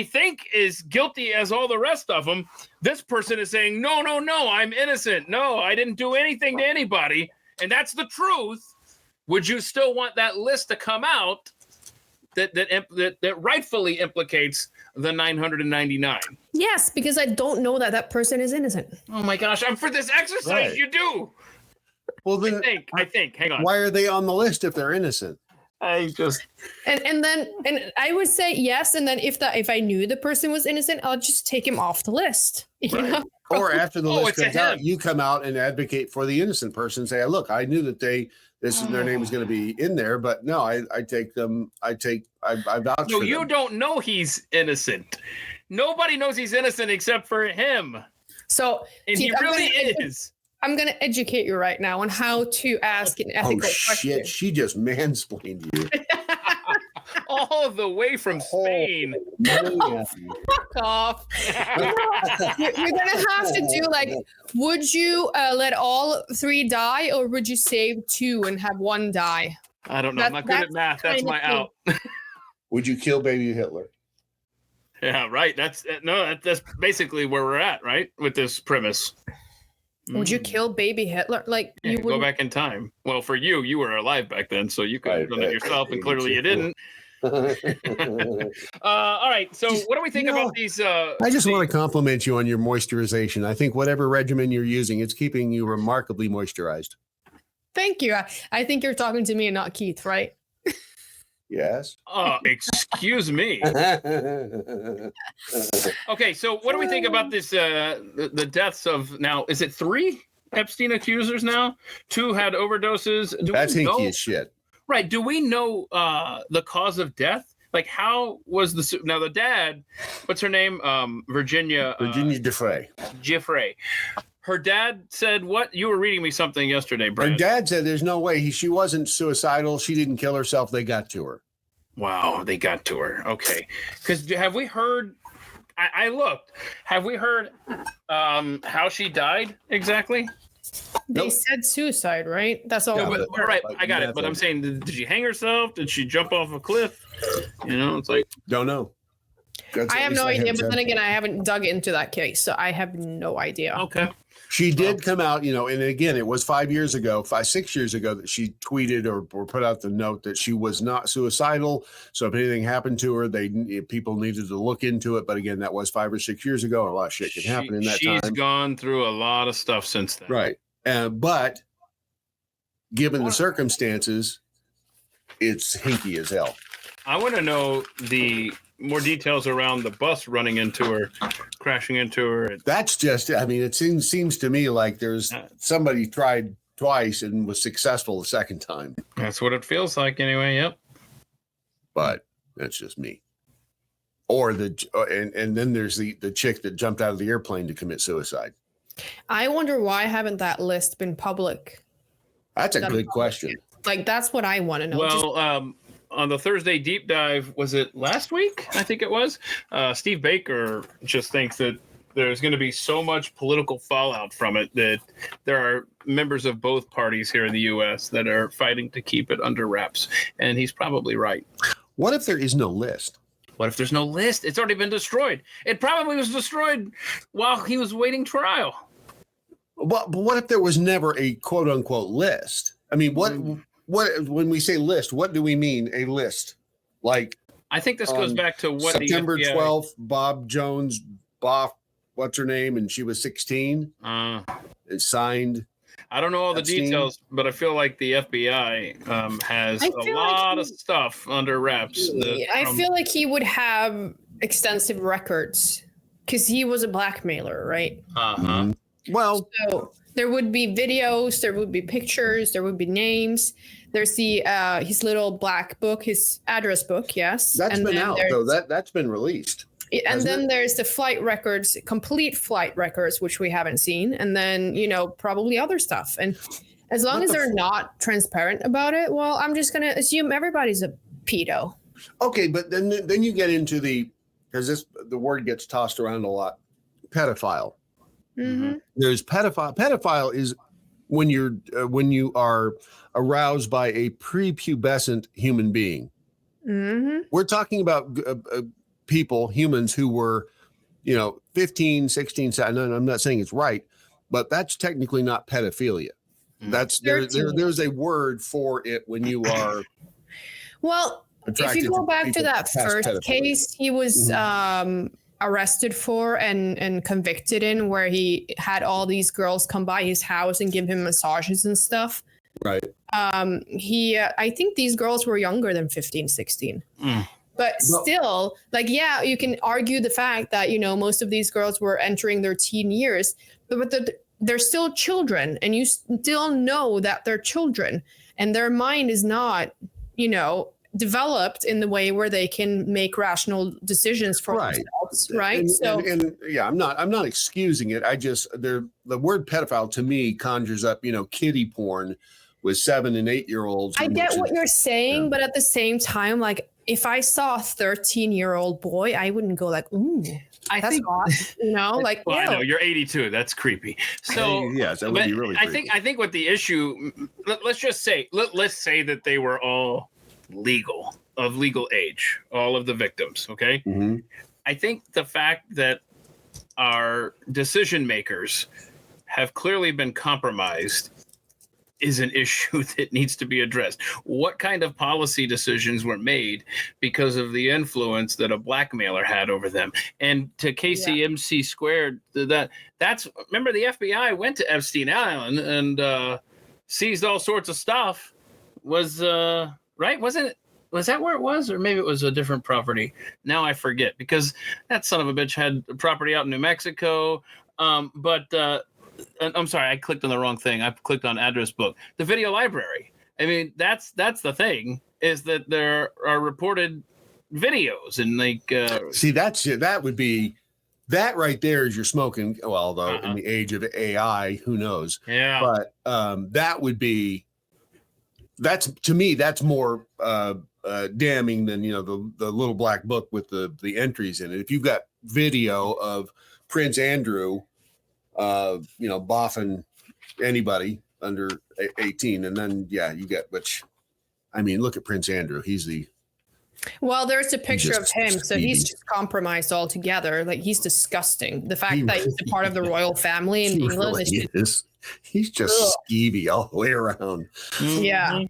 think is guilty as all the rest of them. This person is saying, no, I'm innocent. No, I didn't do anything to anybody. And that's the truth. Would you still want that list to come out that rightfully implicates the 999? Yes, because I don't know that person is innocent. Oh my gosh. For this exercise, right. You do. Well, then I think, hang on. Why are they on the list if they're innocent? And I would say yes, and then if I knew the person was innocent, I'll just take him off the list. You know? Or after the list comes out, you come out and advocate for the innocent person and say, look, I knew that their name was going to be in there, but no, I vouch for them. No, you don't know he's innocent. Nobody knows he's innocent except for him. And he really is. I'm going to educate you right now on how to ask an ethical question. Shit, she just mansplained you. All the way from Spain. Fuck off. You're going to have to do would you let all 3 die, or would you save 2 and have 1 die? I don't know. I'm not good at math. That's my out. Would you kill baby Hitler? Yeah, right. That's basically where we're at, right? With this premise. Would you kill baby Hitler? You go back in time. Well, for you were alive back then, so you could have done it yourself, and clearly you didn't. All right. So what do we think about these? I just want to compliment you on your moisturization. I think whatever regimen you're using, it's keeping you remarkably moisturized. Thank you. I think you're talking to me and not Keith, right? Yes. Excuse me. Okay, so what do we think about this? The deaths of now, is it 3 Epstein accusers now? 2 had overdoses. That's hinky as shit. Right. Do we know the cause of death? Like, how was the dad? What's her name? Virginia Giuffre. Her dad said what? You were reading me something yesterday, Brad. Her dad said there's no way. She wasn't suicidal. She didn't kill herself. They got to her. Wow, they got to her. Okay. Because have we heard I looked. Have we heard how she died exactly? They said suicide, right? That's all. Yeah, we but- heard. Right, I got it. But I'm saying, did she hang herself? Did she jump off a cliff? You know, it's like, Don't know. That's I at have least no idea, haven't but said. then again, I haven't dug into that case, so I have no idea. okay. She did come out, you know, and again, it was 6 years ago that she tweeted or put out the note that she was not suicidal. So if anything happened to her, people needed to look into it. But again, that was 5 or 6 years ago. And a lot of shit can happen in that time. She's gone through a lot of stuff since then. Right. But given the circumstances, it's hinky as hell. I want to know the more details around the bus running into her, crashing into her. That's just, I mean, it seems to me like there's somebody tried twice and was successful the second time. That's what it feels like anyway. Yep. But that's just me. Or and then there's the chick that jumped out of the airplane to commit suicide. I wonder why haven't that list been public? That's a good question. Like, that's what I want to know. Well, on the Thursday deep dive, was it last week? I think it was. Steve Baker just thinks that there's going to be so much political fallout from it that there are members of both parties here in the U.S. that are fighting to keep it under wraps. And he's probably right. What if there is no list? What if there's no list? It's already been destroyed. It probably was destroyed while he was waiting trial. But what if there was never a quote unquote list? I mean, what when we say list, what do we mean a list? Like, I think this goes back to what September the FBI 12th, Bob Jones, what's her name? And she was 16. It signed. I don't know all the Epstein. details, but I feel like the FBI has a lot of stuff under wraps. I feel like he would have extensive records because he was a blackmailer, right? Uh-huh. Well, so there would be videos, there would be pictures, there would be names. There's the his little black book, his address book, yes. That's been out, though. That's been released. And then there's the flight records, complete flight records, which we haven't seen. And then, probably other stuff. And as long as they're not transparent about it, well, I'm just going to assume everybody's a pedo. Okay, but then you get into because the word gets tossed around a lot, pedophile. Mm-hmm. There's pedophile. Pedophile is when you are aroused by a prepubescent human being. Mm-hmm. We're talking about humans who were, 15, 16, 17. I'm not saying it's right, but that's technically not pedophilia. That's there's a word for it when you are. Well, if you go back to that first case, he was arrested for and convicted in, where he had all these girls come by his house and give him massages and stuff. Right. I think these girls were younger than 15, 16. But still, you can argue the fact that, most of these girls were entering their teen years, but they're still children, and you still know that they're children, and their mind is not, developed in the way where they can make rational decisions for themselves, right? I'm not excusing it. I just the word pedophile to me conjures up, kiddie porn with 7 and 8 year olds. I get what you're saying, but at the same time, if I saw a 13-year-old boy, I wouldn't go like, ooh, that's hot, Well, I know you're 82. That's creepy. So yes, that would be really creepy. I think what the issue, let's just say, let's say that they were all of legal age, all of the victims. Okay. Mm-hmm. I think the fact that our decision makers have clearly been compromised is an issue that needs to be addressed. What kind of policy decisions were made because of the influence that a blackmailer had over them? And to KCMC squared, that's remember the FBI went to Epstein Island and seized all sorts of stuff. Was right? Was that where it was? Or maybe it was a different property. Now I forget, because that son of a bitch had property out in New Mexico. I'm sorry, I clicked on the wrong thing. I clicked on address book. The video library. I mean, that's the thing, is that there are reported videos and see, that would be that right there is you're smoking. Well, although in the age of AI, who knows? Yeah. But that would be, to me, that's more damning than the little black book with the entries in it. If you've got video of Prince Andrew, boffing anybody under 18, and then you get, which, I mean, look at Prince Andrew. Well, there's a picture of just him, so skeevy. he's just compromised altogether. Like, he's disgusting. The fact that he's a part of the royal family in England really is just, he's just skeevy all the way around. yeah.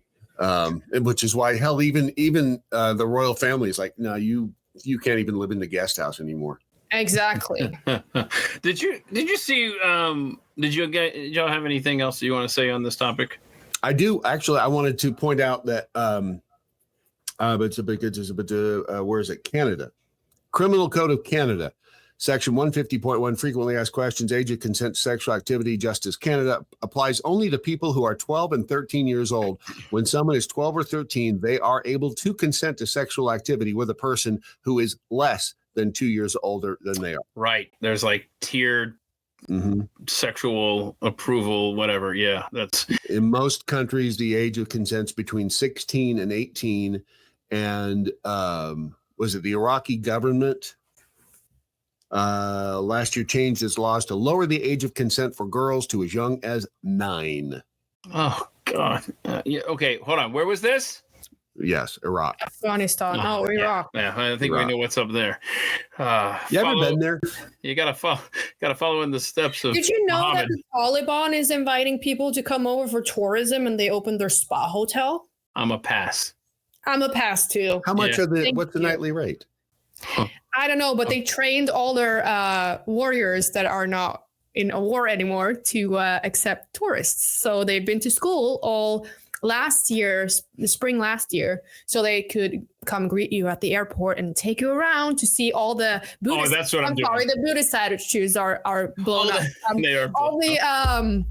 Which is why, hell, even the royal family is like, no, you can't even live in the guest house anymore. Exactly. Did you see? Did y'all have anything else that you want to say on this topic? I do actually. I wanted to point out that where is it? Canada, Criminal Code of Canada, Section 150.1, frequently asked questions, age of consent to sexual activity. Justice Canada applies only to people who are 12 and 13 years old. When someone is 12 or 13, they are able to consent to sexual activity with a person who is less than 2 years older than they are. Right. There's like tiered sexual approval, whatever. Yeah, that's in most countries. The age of consent's between 16 and 18. And was it the Iraqi government last year changed its laws to lower the age of consent for girls to as young as 9. Oh God. Yeah. Okay. Hold on. Where was this? Yes, Iraq. Afghanistan. Iraq. Yeah, I think Iraq. we know what's up there. You haven't been there? You gotta follow in the steps of. Did you know Muhammad. that the Taliban is inviting people to come over for tourism, and they opened their spa hotel? I'm a pass. I'm a pass too. How much what's the nightly rate? I don't know, but they trained all their warriors that are not in a war anymore to accept tourists. So they've been to school all last year, the spring last year, so they could come greet you at the airport and take you around to see all the Buddhist. That's what I'm doing. Sorry, the Buddhist statues are blown up. They are all the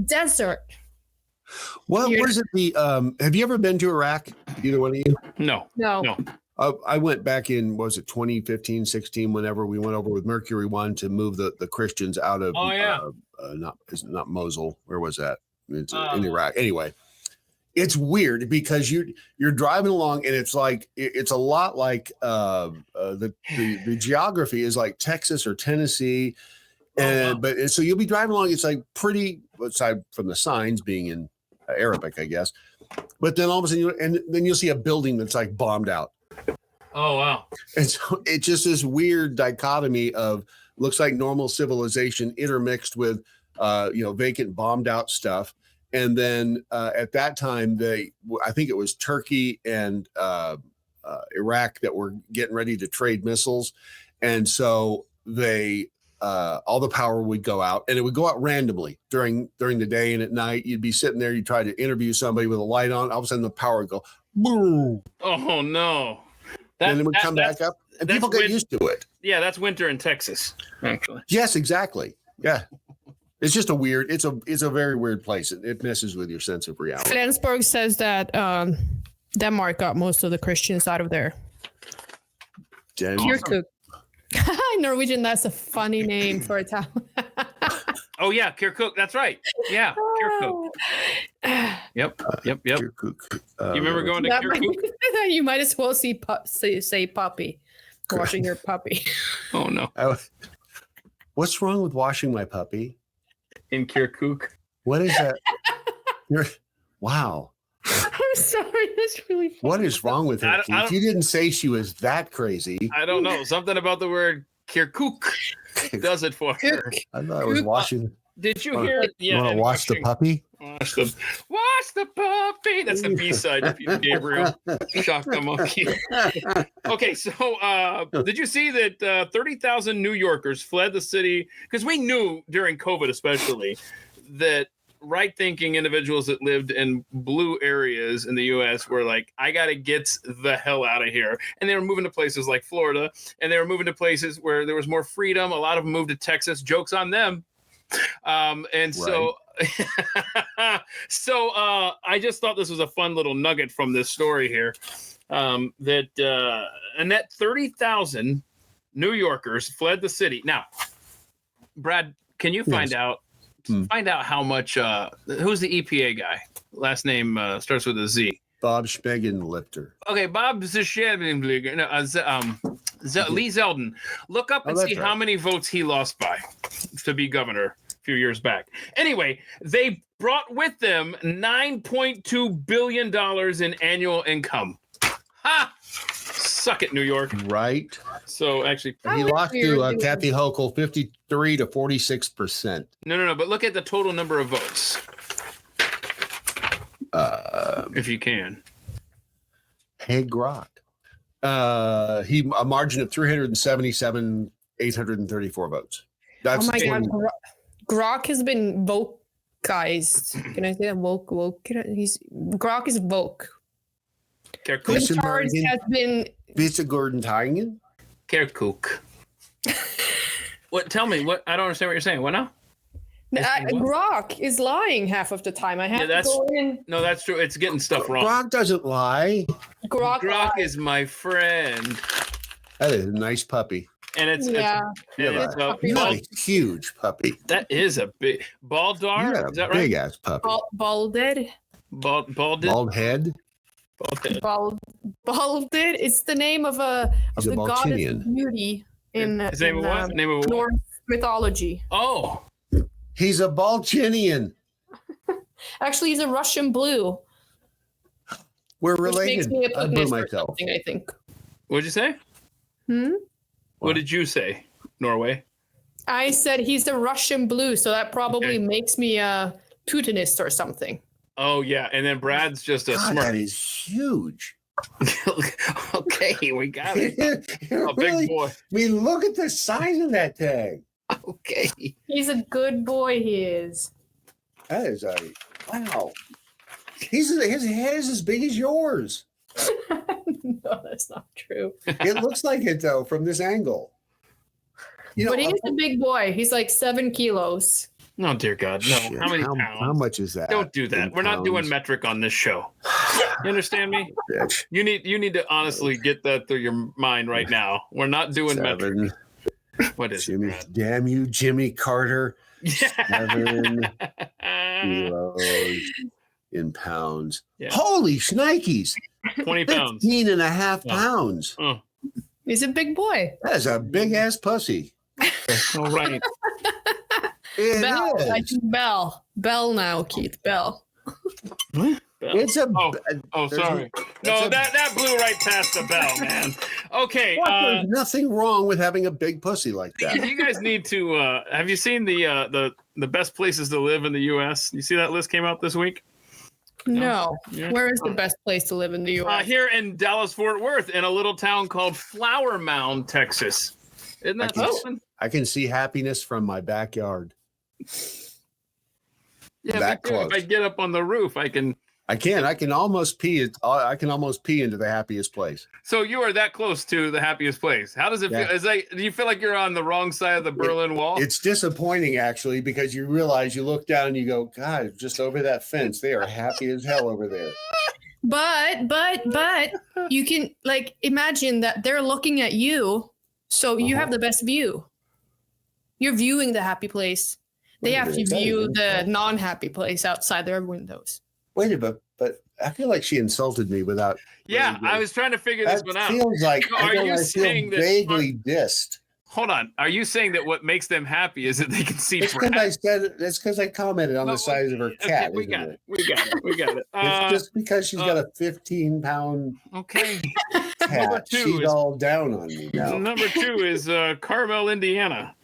desert. Well, where's it? Have you ever been to Iraq? Either one of you? No. I went back in, was it 2015, 16, whenever we went over with Mercury One to move the Christians out of, not Mosul. Where was that? It's in Iraq. Anyway, it's weird because you're driving along and it's like, it's a lot like the geography is like Texas or Tennessee. But so you'll be driving along. It's like pretty, aside from the signs being in Arabic, I guess. But then all of a sudden, then you'll see a building that's like bombed out. Oh, wow. And so it's just this weird dichotomy of looks like normal civilization intermixed with, vacant bombed out stuff. And then at that time, I think it was Turkey and Iraq that were getting ready to trade missiles. And so all the power would go out, and it would go out randomly during the day and at night. You'd be sitting there, you try to interview somebody with a light on, all of a sudden the power would go boom. Oh no. And then it would come back up, and people get used to it. Yeah, that's winter in Texas, actually. Yes, exactly. Yeah. It's just it's a very weird place. It messes with your sense of reality. Flensburg says that Denmark got most of the Christians out of there. Kirkuk. Norwegian, that's a funny name for a town. Oh yeah, Kirkuk. That's right. Yeah, Kirkuk. Yep. Kirkuk. You remember going to Kirkuk? You might as well say puppy. Washing your puppy. Oh no. What's wrong with washing my puppy? In Kirkuk. What is that? Wow. I'm sorry. That's really funny. What is wrong with her? If you didn't say she was that crazy. I don't know. Something about the word Kirkuk does it for her. I thought it was washing. Did you hear it? Yeah. You want to watch the puppy? Watch the puppy. That's the B-side of Peter Gabriel. Shock the monkey. Okay, so did you see that 30,000 New Yorkers fled the city? Because we knew during COVID especially that right-thinking individuals that lived in blue areas in the U.S. were like, I got to get the hell out of here. And they were moving to places like Florida, and they were moving to places where there was more freedom. A lot of them moved to Texas. Joke's on them. So I just thought this was a fun little nugget from this story here, that Annette, 30,000 New Yorkers fled the city. Now, Brad, can you find out how much, who's the EPA guy? Last name starts with a Z. Bob Schmegenlifter. Okay, Bob Zishenblieger, Lee Zeldin. Look up and see how many votes he lost by to be governor a few years back. Anyway, they brought with them $9.2 billion in annual income. Ha! Suck it, New York. Right. So actually, he lost to Kathy Hochul 53 to 46%. No. But look at the total number of votes. If you can. Hey, Grok. He a margin of 377,834 votes. That's oh my God. Grok has been vocized. Can I say that? Woke. Grok is woke. Charles has been Vice-Gordon-Tingen? Kirkuk. What? Tell me. What? I don't understand what you're saying. What now? Grok is lying half of the time. I have to go in. No, that's true. It's getting stuff wrong. Grok doesn't lie. Grok is my friend. That is a nice puppy. And it's a huge puppy. That is a big Baldar. Is that right? Big ass puppy. Balded. Bald head. Balded. It's the name of the goddess of beauty in His name of what? Name of Norse mythology. Oh. He's a Balchinian. Actually, he's a Russian blue. We're related. Makes me a Putinist myself. I think. What'd you say? What did you say, Norway? I said he's the Russian blue, so that probably makes me a Putinist or something. Oh, yeah. And then Brad's just a smart. That is huge. Okay, we got it. Big boy. I mean, look at the size of that thing. Okay. He's a good boy, he is. That is wow. His head is as big as yours. No, that's not true. It looks like it, though, from this angle. But he's a big boy. He's like 7 kilos. No, dear God. No. Shit. How many pounds? How much is that? Don't do that. We're not doing metric on this show. You understand me? Bitch. You need to honestly get that through your mind right now. We're not doing metric. What is Jimmy, it? damn you, Jimmy Carter. 7 kilos in pounds. Yeah. Holy shnikes. 20 pounds. 15 and a half pounds. Oh. He's a big boy. That's a big ass pussy. All right. Bell. I think Bell. Bell now, Keith. Bell. It's a. Sorry. No, that blew right past the bell, man. Okay. There's nothing wrong with having a big pussy like that. You guys need to. Have you seen the best places to live in the U.S.? You see that list came out this week? No. Yeah. Where is the best place to live in the U.S.? Here in Dallas-Fort Worth, in a little town called Flower Mound, Texas. Isn't that something? I can see happiness from my backyard. Yeah, that close. If I get up on the roof, I can almost pee. I can almost pee into the happiest place. So you are that close to the happiest place. How does it feel? Do you feel like you're on the wrong side of the Berlin Wall? It's disappointing, actually, because you realize you look down and you go, God, just over that fence, they are happy as hell over there. But you can imagine that they're looking at you, so you have the best view. You're viewing the happy place. They have to view the non-happy place outside their windows. Wait a minute, but I feel like she insulted me without. Yeah, I was trying to figure this one out. Feels like are you saying that vaguely dissed? Hold on. Are you saying that what makes them happy is that they can see? It's because I commented on the size of her cat. We got it. It's just because she's got a 15-pound cat. She's all down on me now. Number 2 is Carmel, Indiana.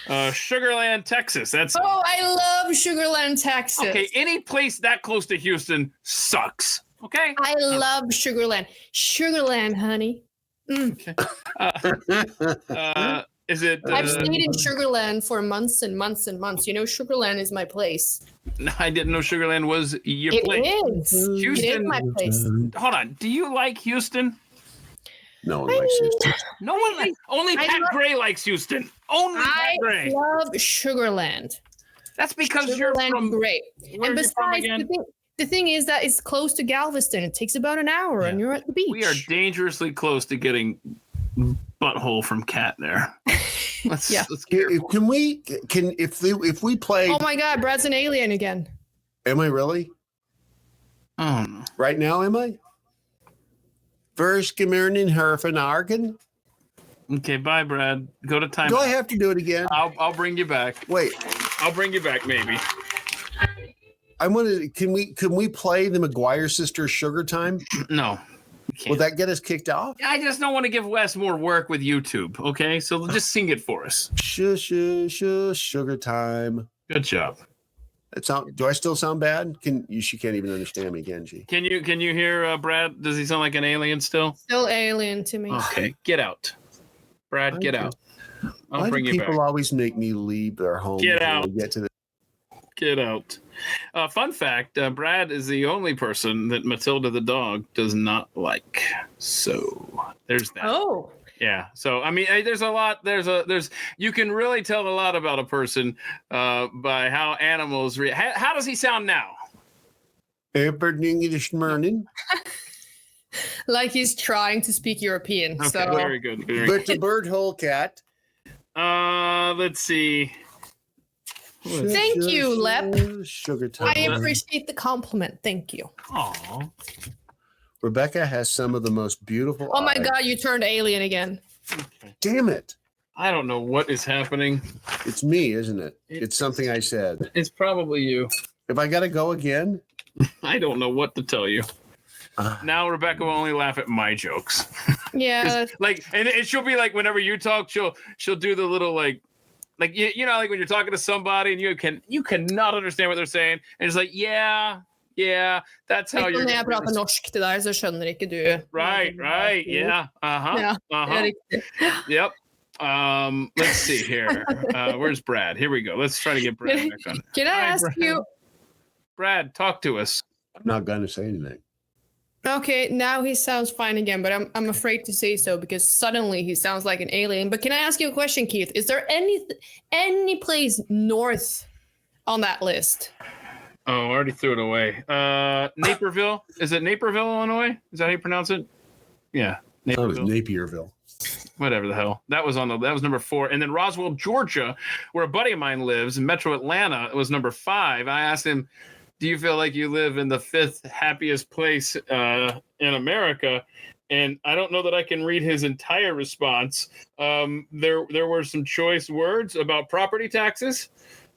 Sugarland, Texas. I love Sugarland, Texas. Okay, any place that close to Houston sucks. Okay, I love Sugarland. Sugarland, honey. Okay. Is it? I've stayed in Sugarland for months and months and months. You know, Sugarland is my place. I didn't know Sugarland was your place. It is. Houston, it is my place. Hold on. Do you like Houston? No one likes Houston. No one likes. Only Pat Gray likes Houston. Only Pat Gray. I love Sugarland. That's because Sugarland you're from. Great. And besides, the thing is that it's close to Galveston. It takes about an hour, and you're at the beach. We are dangerously close to getting butthole from Cat there. Let's Can if we play? Oh my God, Brad's an alien again. Am I really? Oh no. Right now, am I? Verschgemurning Herfenargen. Okay, bye, Brad. Go to time. Do I have to do it again? I'll bring you back. Wait. I'll bring you back, maybe. I wanted. Can we play the McGuire Sisters Sugar Time? No. Will that get us kicked off? I just don't want to give Wes more work with YouTube. Okay, so just sing it for us. Sugar Time. Good job. Do I still sound bad? She can't even understand me, can she? Can you hear Brad? Does he sound like an alien still? Still alien to me. Okay, get out, Brad. Get out. I'll Why bring do you people back. always make me leave their home? Get out. Get out. Fun fact: Brad is the only person that Matilda the dog does not like. So there's that. Oh. Yeah. So I mean, there's a lot. You can really tell a lot about a person by how animals react. How does he sound now? English morning. Like he's trying to speak European. Okay, so very good. But the bird hole cat. Let's see. Thank you, Lep. Sugar Time. I appreciate the compliment. Thank you. Aw. Rebecca has some of the most beautiful. Oh my eyes. God, you turned alien again. Damn it. I don't know what is happening. It's me, isn't it? It's something I said. It's probably you. If I got to go again? I don't know what to tell you. Now Rebecca will only laugh at my jokes. Yeah. Like, and she'll be like, whenever you talk, she'll do the little like you know, like when you're talking to somebody and you cannot understand what they're saying, and it's like, yeah, that's how you're. När jag pratar norsk till dig så skönner inte du. Right, yeah, Yeah, det är riktigt. Yep. Let's see here. Where's Brad? Here we go. Let's try to get Brad back on. Can I ask Brad. you? Brad, talk to us. I'm not going to say anything. Okay, now he sounds fine again, but I'm afraid to say so because suddenly he sounds like an alien. But can I ask you a question, Keith? Is there any place north on that list? Oh, I already threw it away. Naperville? Is it Naperville, Illinois? Is that how you pronounce it? Yeah. Oh, it was Naperville. Napierville. Whatever the hell. That was number 4. And then Roswell, Georgia, where a buddy of mine lives in Metro Atlanta, it was number 5. I asked him, do you feel like you live in the 5th happiest place in America? And I don't know that I can read his entire response. There were some choice words about property taxes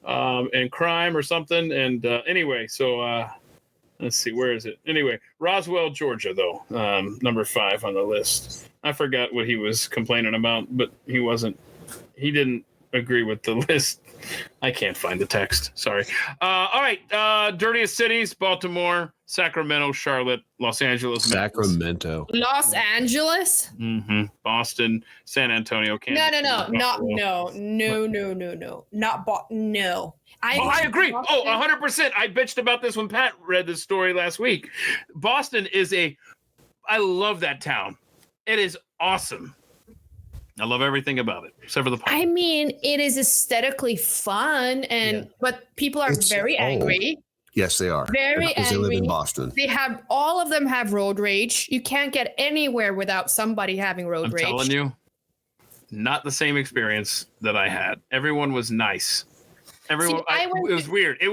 and crime or something. And anyway, so let's see, where is it? Anyway, Roswell, Georgia, though, number 5 on the list. I forgot what he was complaining about, but he didn't agree with the list. I can't find the text. Sorry. All right. Dirtiest cities: Baltimore, Sacramento, Charlotte, Los Angeles, Sacramento. Los Angeles? Mm-hmm. Boston, San Antonio, Kansas. No. I agree. Oh, 100%. I bitched about this when Pat read this story last week. Boston I love that town. It is awesome. I love everything about it, except for the I mean, it is aesthetically fun, but people are very angry. Yes, they are. Very because they live angry. in Boston. All of them have road rage. You can't get anywhere without somebody having road rage. I'm telling you, not the same experience that I had. Everyone was nice. Everyone, it was weird. It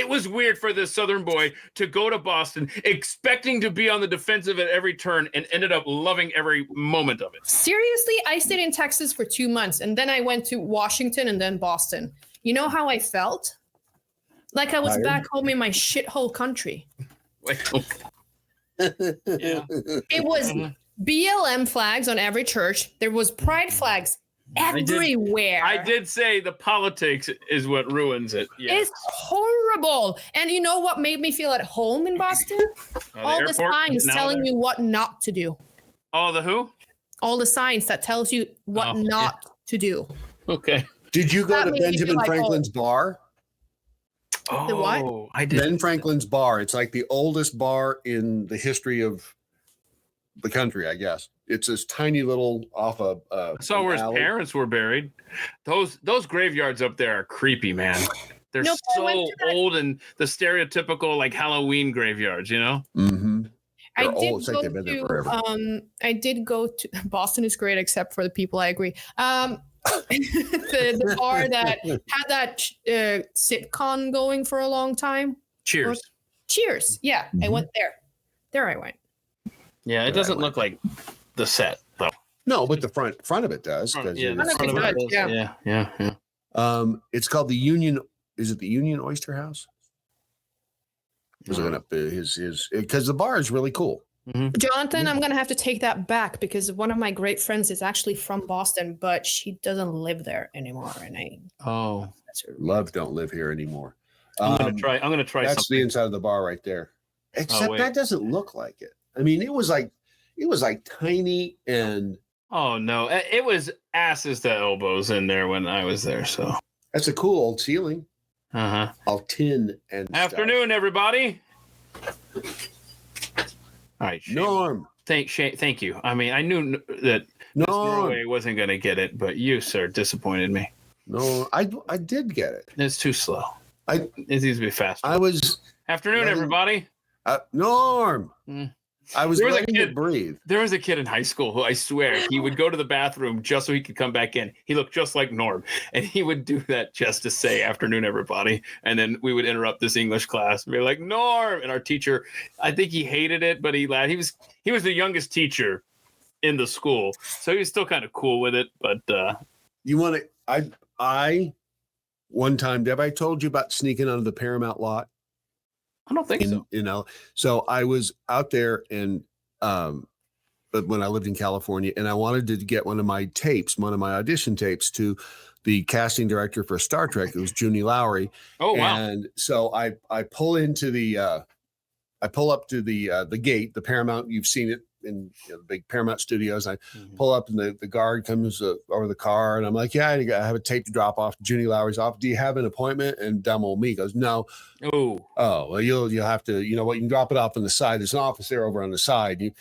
was weird for this Southern boy to go to Boston expecting to be on the defensive at every turn and ended up loving every moment of it. Seriously, I stayed in Texas for 2 months and then I went to Washington and then Boston. You know how I felt? Like I was back home in my shithole country. Yeah. It was BLM flags on every church. There was pride flags everywhere. I did say the politics is what ruins it. Yeah. It's horrible. And you know what made me feel at home in Boston? All the signs telling you what not to do. All the who? All the signs that tells you what not to do. Okay. Did you go to Benjamin Franklin's bar? Oh, the what? I did. Ben Franklin's bar. It's like the oldest bar in the history of the country, I guess. It's this tiny little off a. I saw where his parents were buried. Those graveyards up there are creepy, man. They're so old and the stereotypical like Halloween graveyards, you know. Mm-hmm. I did go to Boston is great except for the people. I agree. The bar that had that sitcom going for a long time. Cheers. Yeah, I went there. I went. Yeah, it doesn't look like the set though. No, but the front of it does. Yeah, the front of it does, yeah. It's called the Union. Is it the Union Oyster House? Was looking up his because the bar is really cool. Mm-hmm. Jonathan, I'm gonna have to take that back because one of my great friends is actually from Boston, but she doesn't live there anymore. And Love don't live here anymore. I'm gonna try. That's something. the inside of the bar right there. Except that doesn't look like it. I mean, it was like tiny and. Oh no, it was asses to elbows in there when I was there. So that's a cool old ceiling. All tin and afternoon, stuff. Everybody. All right, Norm. Thank you. I mean, I knew that Norway wasn't going to get it, but you, sir, disappointed me. No, I did get it. It's too slow. It needs to be faster. Afternoon, everybody. Norm. I was letting it breathe. There was a kid in high school who I swear he would go to the bathroom just so he could come back in. He looked just like Norm, and he would do that just to say "afternoon, everybody." And then we would interrupt this English class and be like, "Norm!" And our teacher, I think he hated it, but he laughed. He was the youngest teacher in the school, so he was still kind of cool with it. But you want to? I one time, Deb, I told you about sneaking onto the Paramount lot. I don't think so. You know, so I was out there and but when I lived in California and I wanted to get one of my audition tapes to the casting director for Star Trek. It was Junie Lowry. Oh, wow. And so I pull up to the gate, the Paramount, you've seen it in the big Paramount Studios. I pull up and the guard comes over the car and I'm like, yeah, I have a tape to drop off to Junie Lowry's office. Do you have an appointment? And dumb old me goes, no. Oh, well, you'll have to, you know what, you can drop it off on the side. There's an office there over on the side. I'm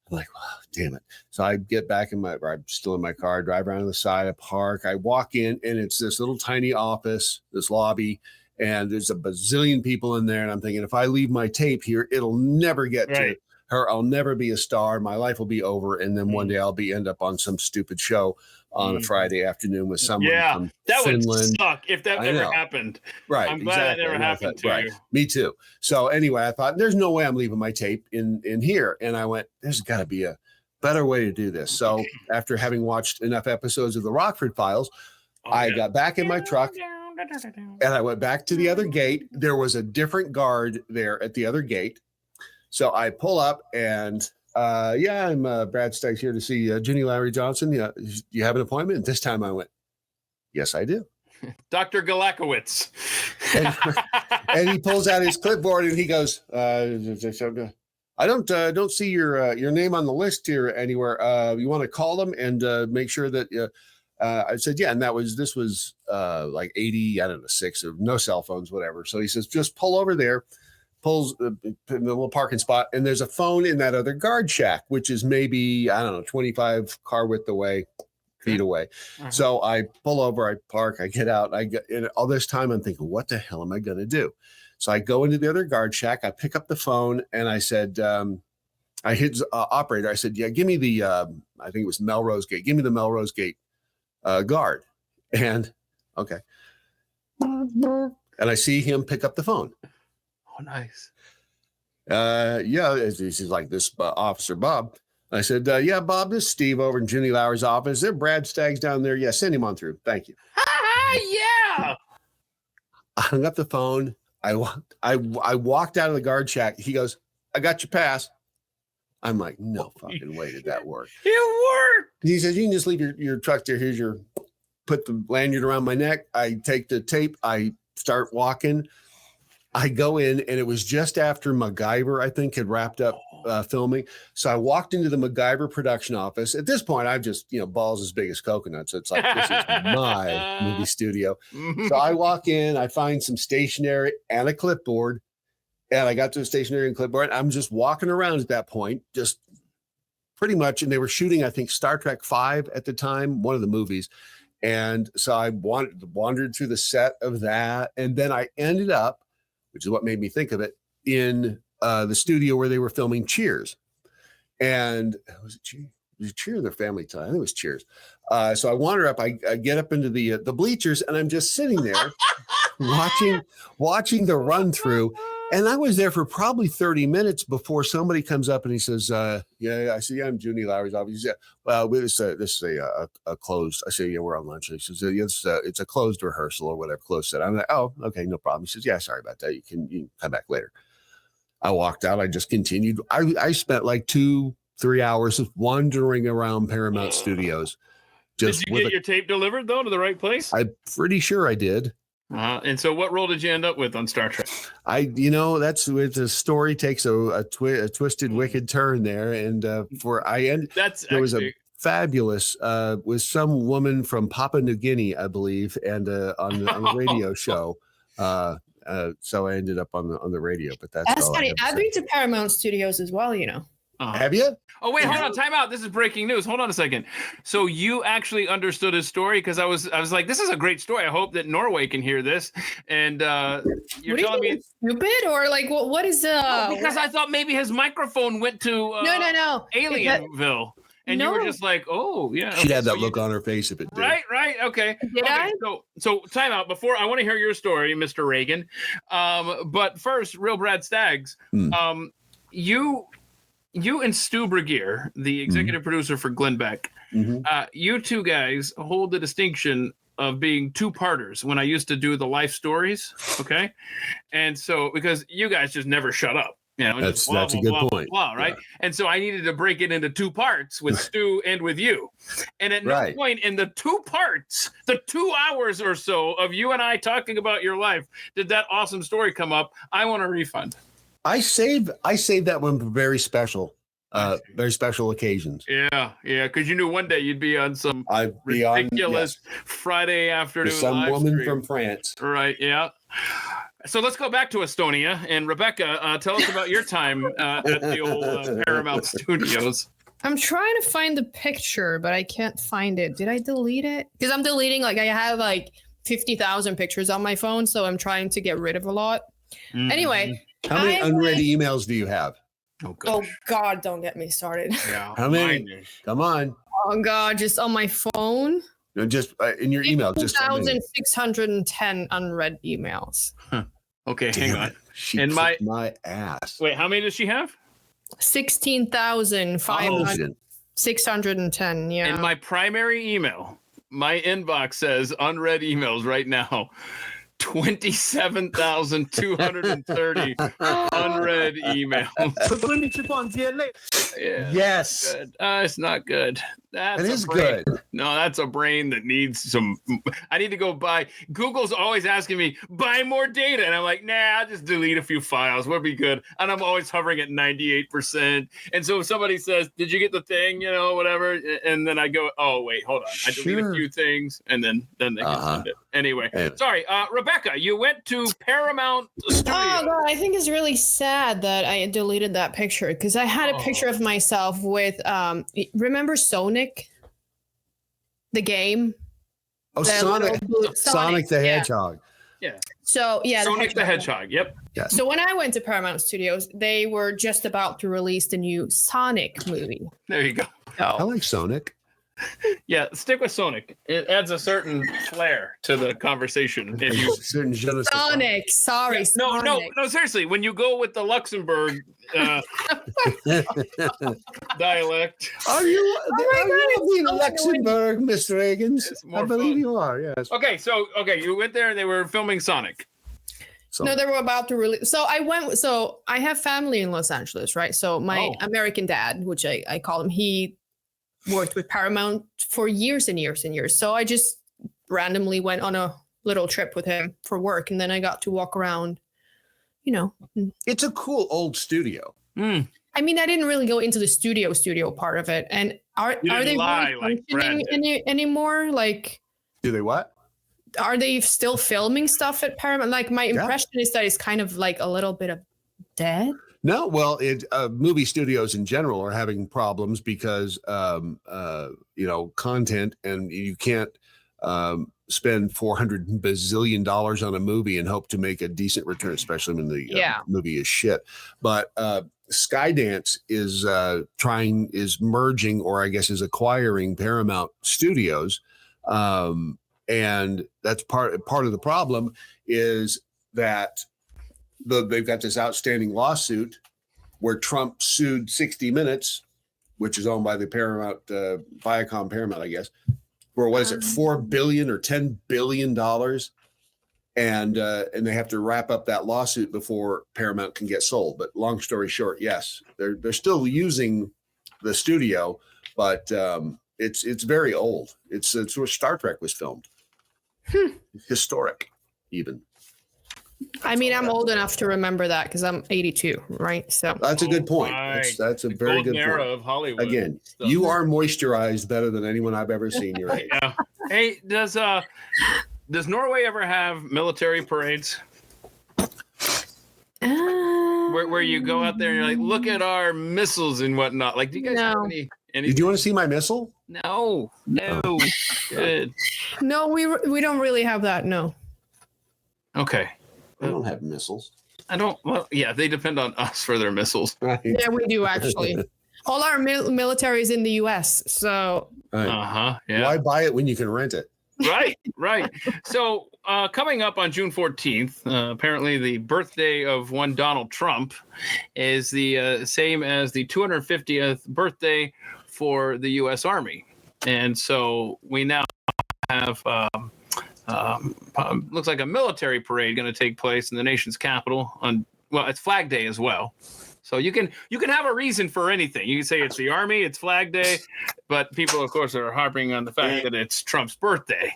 like, oh, damn it. So I get back I'm still in my car, drive around to the side, I park, I walk in and it's this little tiny office, this lobby, and there's a bazillion people in there. And I'm thinking, if I leave my tape here, it'll never get to her. I'll never be a star. My life will be over. And then one day I'll end up on some stupid show on a Friday afternoon with someone from Finland. Would suck if that ever happened. Right. I'm glad that never happened to you. Me too. So anyway, I thought there's no way I'm leaving my tape in here. And I went, there's got to be a better way to do this. So after having watched enough episodes of the Rockford Files, I got back in my truck and I went back to the other gate. There was a different guard there at the other gate. So I pull up and, I'm Brad Staggs here to see Junie Lowry Johnson. Yeah, you have an appointment? And this time I went, yes, I do. Dr. Galakowitz. and he pulls out his clipboard and he goes, I don't see your name on the list here anywhere. You want to call them and make sure that I said, yeah. And this was like 80, I don't know, 6 or no cell phones, whatever. So he says, just pull over there. Pulls in the little parking spot, and there's a phone in that other guard shack, which is maybe, I don't know, 25 car width away, feet away. So I pull over, I park, I get out, and all this time I'm thinking, what the hell am I going to do? So I go into the other guard shack, I pick up the phone, and I said, I hit operator. I said, yeah, give me the, I think it was Melrose Gate. Give me the Melrose Gate guard. And okay. And I see him pick up the phone. Oh, nice. He's like, this Officer Bob. I said, yeah, Bob, this is Steve over in Junie Lowry's office. Is there Brad Staggs down there? Yeah, send him on through. Thank you. Yeah. I hung up the phone. I walked out of the guard shack. He goes, I got your pass. I'm like, no fucking way did that work. It worked. He says, you can just leave your truck there. Here's put the lanyard around my neck. I take the tape. I start walking. I go in, and it was just after MacGyver, I think, had wrapped up filming. So I walked into the MacGyver production office. At this point, I've just, balls as big as coconuts. It's like, this is my movie studio. So I walk in, I find some stationery and a clipboard. And I got to the stationery and clipboard. I'm just walking around at that point, just pretty much. And they were shooting, I think, Star Trek 5 at the time, one of the movies. And so I wandered through the set of that. And then I ended up, which is what made me think of it, in the studio where they were filming Cheers. And was it Cheers? Was it Cheers or their Family Time? I think it was Cheers. So I wander up, I get up into the bleachers, and I'm just sitting there watching the run through. And I was there for probably 30 minutes before somebody comes up and he says, yeah, I see, I'm Junie Lowry's office. He said, well, this is a closed. I say, yeah, we're on lunch. And he says, it's a closed rehearsal or whatever, closed set. I'm like, oh, okay, no problem. He says, yeah, sorry about that. You can come back later. I walked out. I just continued. I spent like 2-3 hours of wandering around Paramount Studios. Did you get your tape delivered, though, to the right place? I'm pretty sure I did. And so what role did you end up with on Star Trek? That's the story takes a twisted, wicked turn there. And there was a fabulous with some woman from Papua New Guinea, I believe, and on a radio show. So I ended up on the radio, but that's funny. I've been to Paramount Studios as well, Have you? Oh, wait, hold on. Time out. This is breaking news. Hold on a second. So you actually understood his story? Because I was like, this is a great story. I hope that Norway can hear this. And you're telling me it's stupid or like what is because I thought maybe his microphone went to no Alienville. And you were just like, oh, yeah. She'd have that look on her face if it did. Right. Okay. Did I? So time out. Before, I want to hear your story, Mr. Reagan. But first, real Brad Staggs, you and Stu Bregeer, the executive producer for Glenn Beck, you two guys hold the distinction of being two-parters when I used to do the life stories, okay? And so, because you guys just never shut up. That's a good point. Right? Yeah. And so I needed to break it into two parts with Stu and with you. And at no point in the two parts, the 2 hours or so of you and I talking about your life, did that awesome story come up. I want a refund. I saved that one for very special occasions. Yeah, because you knew one day you'd be on some ridiculous Friday afternoon. Some woman from France. Right, yeah. So let's go back to Estonia. And Rebecca, tell us about your time at the old Paramount Studios. I'm trying to find the picture, but I can't find it. Did I delete it? Because I'm deleting, I have 50,000 pictures on my phone, so I'm trying to get rid of a lot. Anyway. How many unread emails do you have? Oh God, don't get me started. Yeah. How many? Come on. Oh God, just on my phone. Just in your email. 2,610 unread emails. Huh. Okay, hang on. She kicked my ass. Wait, how many does she have? 16,610. Yeah. In my primary email, my inbox says unread emails right now. 27,230 unread emails. Yeah, yes. It's not good. That is good. No, that's a brain that needs some. I need to go buy. Google's always asking me, buy more data. And I'm like, nah, I'll just delete a few files. We'll be good. And I'm always hovering at 98%. And so if somebody says, did you get the thing? Whatever. And then I go, oh, wait, hold on. I delete a few things. And then they can send it. Anyway, sorry. Rebecca, you went to Paramount Studios. Oh, God, I think it's really sad that I deleted that picture because I had a picture of myself with, remember Sonic? The game. Oh, Sonic the Hedgehog. Yeah. So, yeah. Sonic the Hedgehog. Yep. Yeah. So when I went to Paramount Studios, they were just about to release the new Sonic movie. There you go. I like Sonic. Yeah, stick with Sonic. It adds a certain flair to the conversation. Sonic, sorry. Yeah, Sonic. No, seriously. When you go with the Luxembourg dialect. Are you Luxembourg, Mr. Higgins? I believe you are, yes. Okay, you went there and they were filming Sonic. No, they were about to release. So I have family in Los Angeles, right? So my American dad, which I call him, he worked with Paramount for years and years and years. So I just randomly went on a little trip with him for work. And then I got to walk around, It's a cool old studio. I mean, I didn't really go into the studio part of it. And are they really functioning anymore? Like, do they what? Are they still filming stuff at Paramount? Like, my impression is that it's kind of like a little bit of dead. No, well, movie studios in general are having problems because, content, and you can't spend $400 bazillion on a movie and hope to make a decent return, especially when the movie is shit. But Skydance is merging, or I guess is acquiring Paramount Studios, and that's part of the problem is that they've got this outstanding lawsuit where Trump sued 60 Minutes, which is owned by the Paramount, Viacom Paramount, I guess, for what is it, $4 billion or $10 billion, and they have to wrap up that lawsuit before Paramount can get sold. But long story short, yes, they're still using the studio, but it's very old. It's where Star Trek was filmed. Historic, even. I mean, I'm old enough to remember that because I'm 82, right? So that's a good point. That's a very good era point. of Hollywood. Again, you are moisturized better than anyone I've ever seen your age. Yeah. Hey, does Norway ever have military parades? Where you go out there and you're like, look at our missiles and whatnot. Like, do you guys have any? Did you want to see my missile? No. Good. No, we don't really have that. No. Okay. I don't have missiles. I don't. Well, yeah, they depend on us for their missiles. Right. Yeah, we do actually. All our military is in the U.S. So. Right. Yeah. Why buy it when you can rent it? Right. So coming up on June 14th, apparently the birthday of one Donald Trump is the same as the 250th birthday for the U.S. Army, and so we now have. Looks like a military parade going to take place in the nation's capital on, well, it's Flag Day as well. So you can have a reason for anything. You can say it's the Army, it's Flag Day, but people, of course, are harping on the fact that it's Trump's birthday.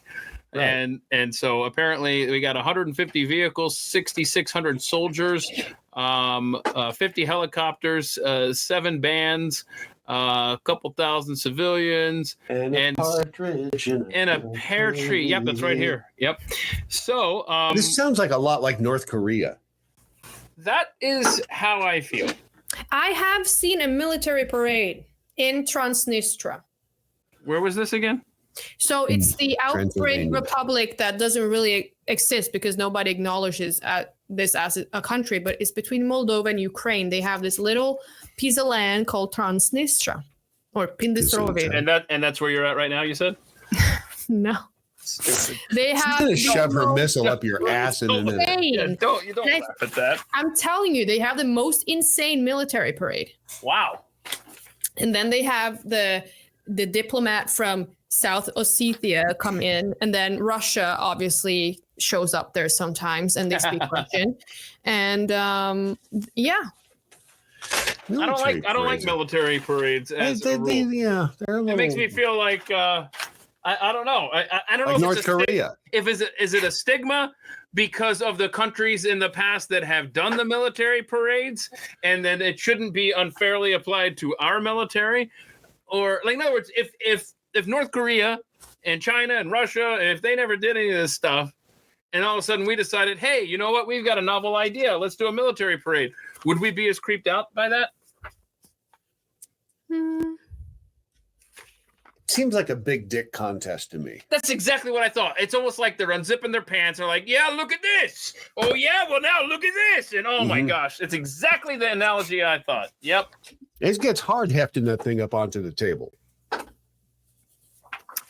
Right. And so apparently we got 150 vehicles, 6,600 soldiers, 50 helicopters, 7 bands, a couple thousand civilians, and a partridge in a pear tree. Yep, that's right here. Yep. So this sounds like a lot like North Korea. That is how I feel. I have seen a military parade in Transnistria. Where was this again? So it's the outbreak republic that doesn't really exist because nobody acknowledges this as a country, but it's between Moldova and Ukraine. They have this little piece of land called Transnistria or Pindistrovia. And that's where you're at right now, you said? No. They have. She's gonna shove her missile up your ass in a minute. Yeah, don't laugh at that. I'm telling you, they have the most insane military parade. Wow. And then they have the diplomat from South Ossetia come in, and then Russia obviously shows up there sometimes, and they speak Russian. And yeah. I don't like military parades. As a rule. It makes me feel like I don't know. I don't know. Like if North it's Korea. Is it a stigma because of the countries in the past that have done the military parades, and then it shouldn't be unfairly applied to our military? Or, like, in other words, if North Korea and China and Russia, if they never did any of this stuff, and all of a sudden we decided, hey, you know what? We've got a novel idea. Let's do a military parade. Would we be as creeped out by that? Seems like a big dick contest to me. That's exactly what I thought. It's almost like they're unzipping their pants. They're like, yeah, look at this. Oh, yeah, well, now look at this. And oh, my gosh, it's exactly the analogy I thought. Yep. It gets hard hefting that thing up onto the table.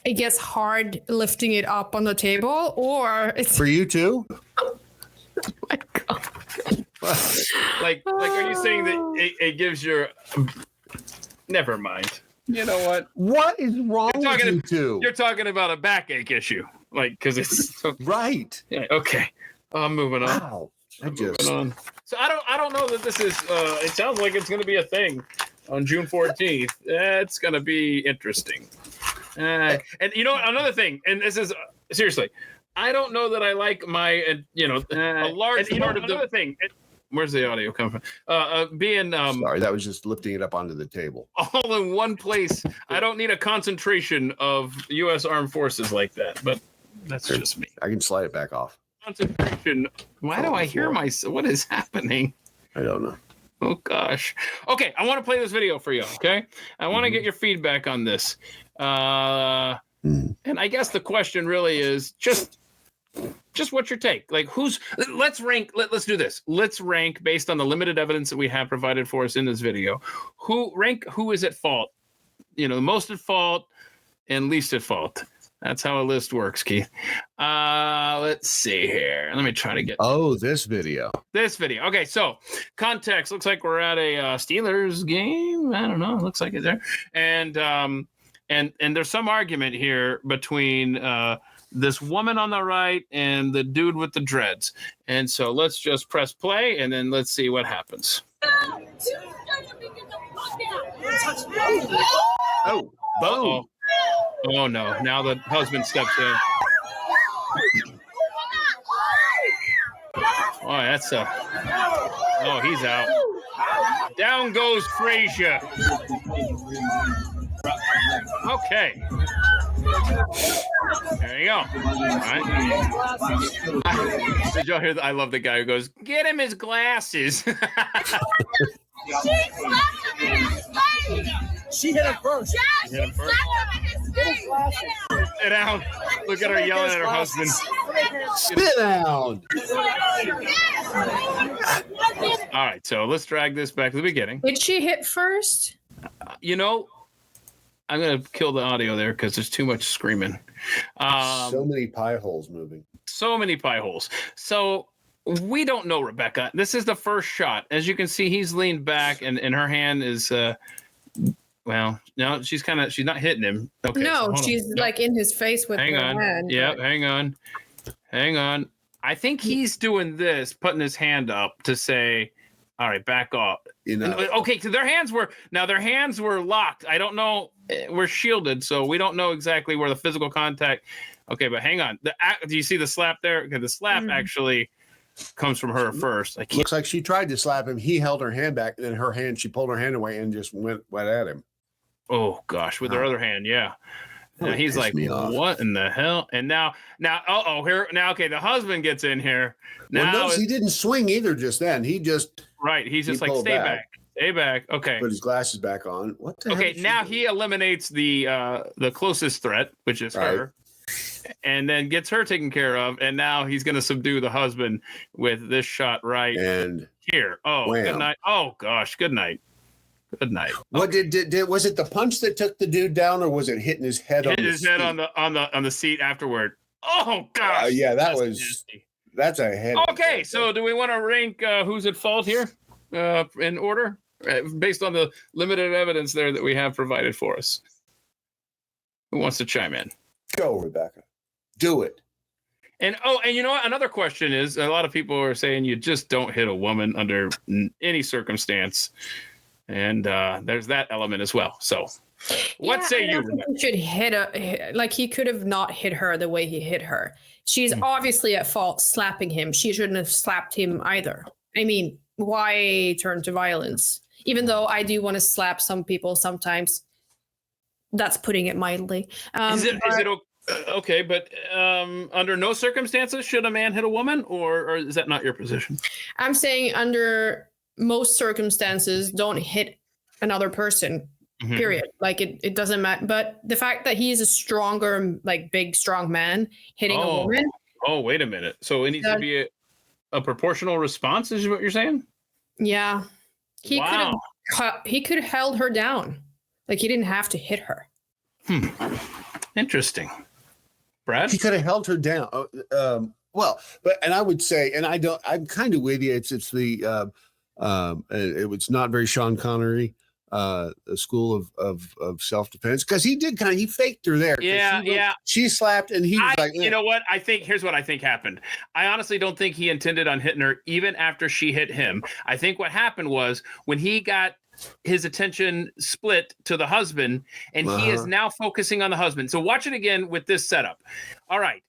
It gets hard lifting it up on the table, or it's for you too. Oh my God. like, are you saying that it gives your? Never mind. You know what? What is wrong with you two? You're talking about a backache issue, like because it's right. Yeah. Okay. I'm moving on. Wow. Moving on. So I don't know that this is. It sounds like it's going to be a thing on June 14th. It's going to be interesting. And you know another thing, and this is seriously, I don't know that I like my a large part of the thing. Where's the audio coming from? Being sorry, that was just lifting it up onto the table. All in one place. I don't need a concentration of U.S. armed forces like that, but that's just me. I can slide it back off. Concentration. Why do I hear myself? What is happening? I don't know. Oh gosh. Okay, I want to play this video for you. Okay, I want to get your feedback on this. And I guess the question really is just what's your take? Like let's rank, let's do this. Let's rank based on the limited evidence that we have provided for us in this video. Who is at fault? Most at fault and least at fault. That's how a list works, Keith. Let's see here. Let me try to get this video. Okay, so context looks like we're at a Steelers game. I don't know. Looks like it's there. And there's some argument here between this woman on the right and the dude with the dreads. And so let's just press play and then let's see what happens. Oh, boom. Oh no, now the husband steps in. Oh, that's oh, he's out. Down goes Frazier. Okay. There you go. All right. Did y'all hear that? I love the guy who goes, get him his glasses. She hit him first. Sit down. Look at her yelling at her husband. Sit down. All right, so let's drag this back to the beginning. Did she hit first? You know, I'm going to kill the audio there because there's too much screaming. So many pie holes moving. So many pie holes. So we don't know, Rebecca. This is the first shot. As you can see, he's leaned back and her hand is, well, no, she's not hitting him. Okay, no, so she's like in his face with her hand. Yeah, hang on. I think he's doing this, putting his hand up to say, all right, back off. Okay, so their hands were locked. I don't know. We're shielded, so we don't know exactly where the physical contact. Okay, but hang on. Do you see the slap there? Okay, the slap actually comes from her first. Looks like she tried to slap him. He held her hand back, and then she pulled her hand away and just went at him. Oh gosh, with her other hand, yeah. And he's like, "What in the hell?" And now, okay, the husband gets in here. Now, well, he didn't swing either. Just then, he's just like, stay back. Okay, put his glasses back on. What the? Okay, now he eliminates the closest threat, which is her, and then gets her taken care of. And now he's going to subdue the husband with this shot right here. Oh, wham. Good night. Oh gosh, good night. Good night. What did was it the punch that took the dude down, or was it hitting his head on the seat afterward? Oh gosh. Yeah, that's a head. Okay, so do we want to rank who's at fault here in order based on the limited evidence there that we have provided for us? Who wants to chime in? Go, Rebecca. Do it. And you know what? Another question is, a lot of people are saying you just don't hit a woman under any circumstance. And there's that element as well. So what say you? He should he could have not hit her the way he hit her. She's obviously at fault slapping him. She shouldn't have slapped him either. I mean, why turn to violence? Even though I do want to slap some people sometimes. That's putting it mildly. Is it okay? But under no circumstances should a man hit a woman, or is that not your position? I'm saying under most circumstances, don't hit another person, period. Like it doesn't matter. But the fact that he's a stronger, like big, strong man hitting a woman. Oh, wait a minute. So it needs to be a proportional response, is what you're saying? Yeah. He could have held her down. Like he didn't have to hit her. Interesting. Brad? He could have held her down. Well, but I would say, and I'm kind of with you. It's the it was not very Sean Connery, a school of self-defense, because he faked her there. Yeah. She slapped and he was like, you know what? Here's what I think happened. I honestly don't think he intended on hitting her even after she hit him. I think what happened was when he got his attention split to the husband and he is now focusing on the husband. So watch it again with this setup. All right.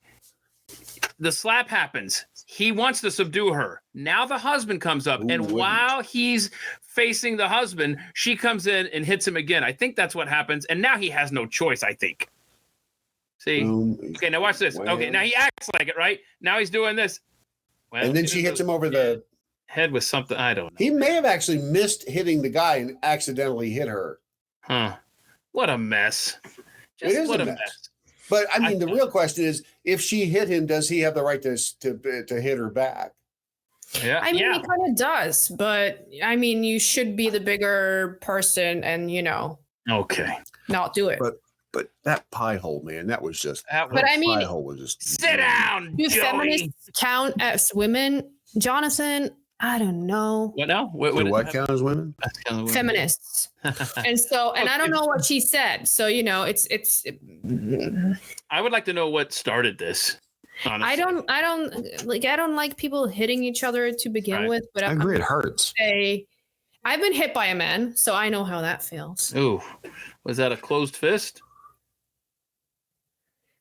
The slap happens. He wants to subdue her. Now the husband comes up, and while he's facing the husband, she comes in and hits him again. I think that's what happens, and now he has no choice, I think. See? Okay, now watch this. Okay, now he acts like it, right? Now he's doing this. Well, and then she hits him over the head with something. I don't know. He may have actually missed hitting the guy and accidentally hit her. Huh. What a mess. It is a mess. But I mean, the real question is, if she hit him, does he have the right to hit her back? Yeah, I mean, he kind of does, but I mean, you should be the bigger person and, okay, not do it. But that pie hole, man, that was just. But I mean, pie hole was just. Sit down, do Joey. feminists count as women, Jonathan? I don't know. What now? What count as women? Feminists. And so, and I don't know what she said. So, you know, it's. I would like to know what started this. Honestly. I don't like people hitting each other to begin with, but I agree, it hurts. I've been hit by a man, so I know how that feels. Ooh, was that a closed fist?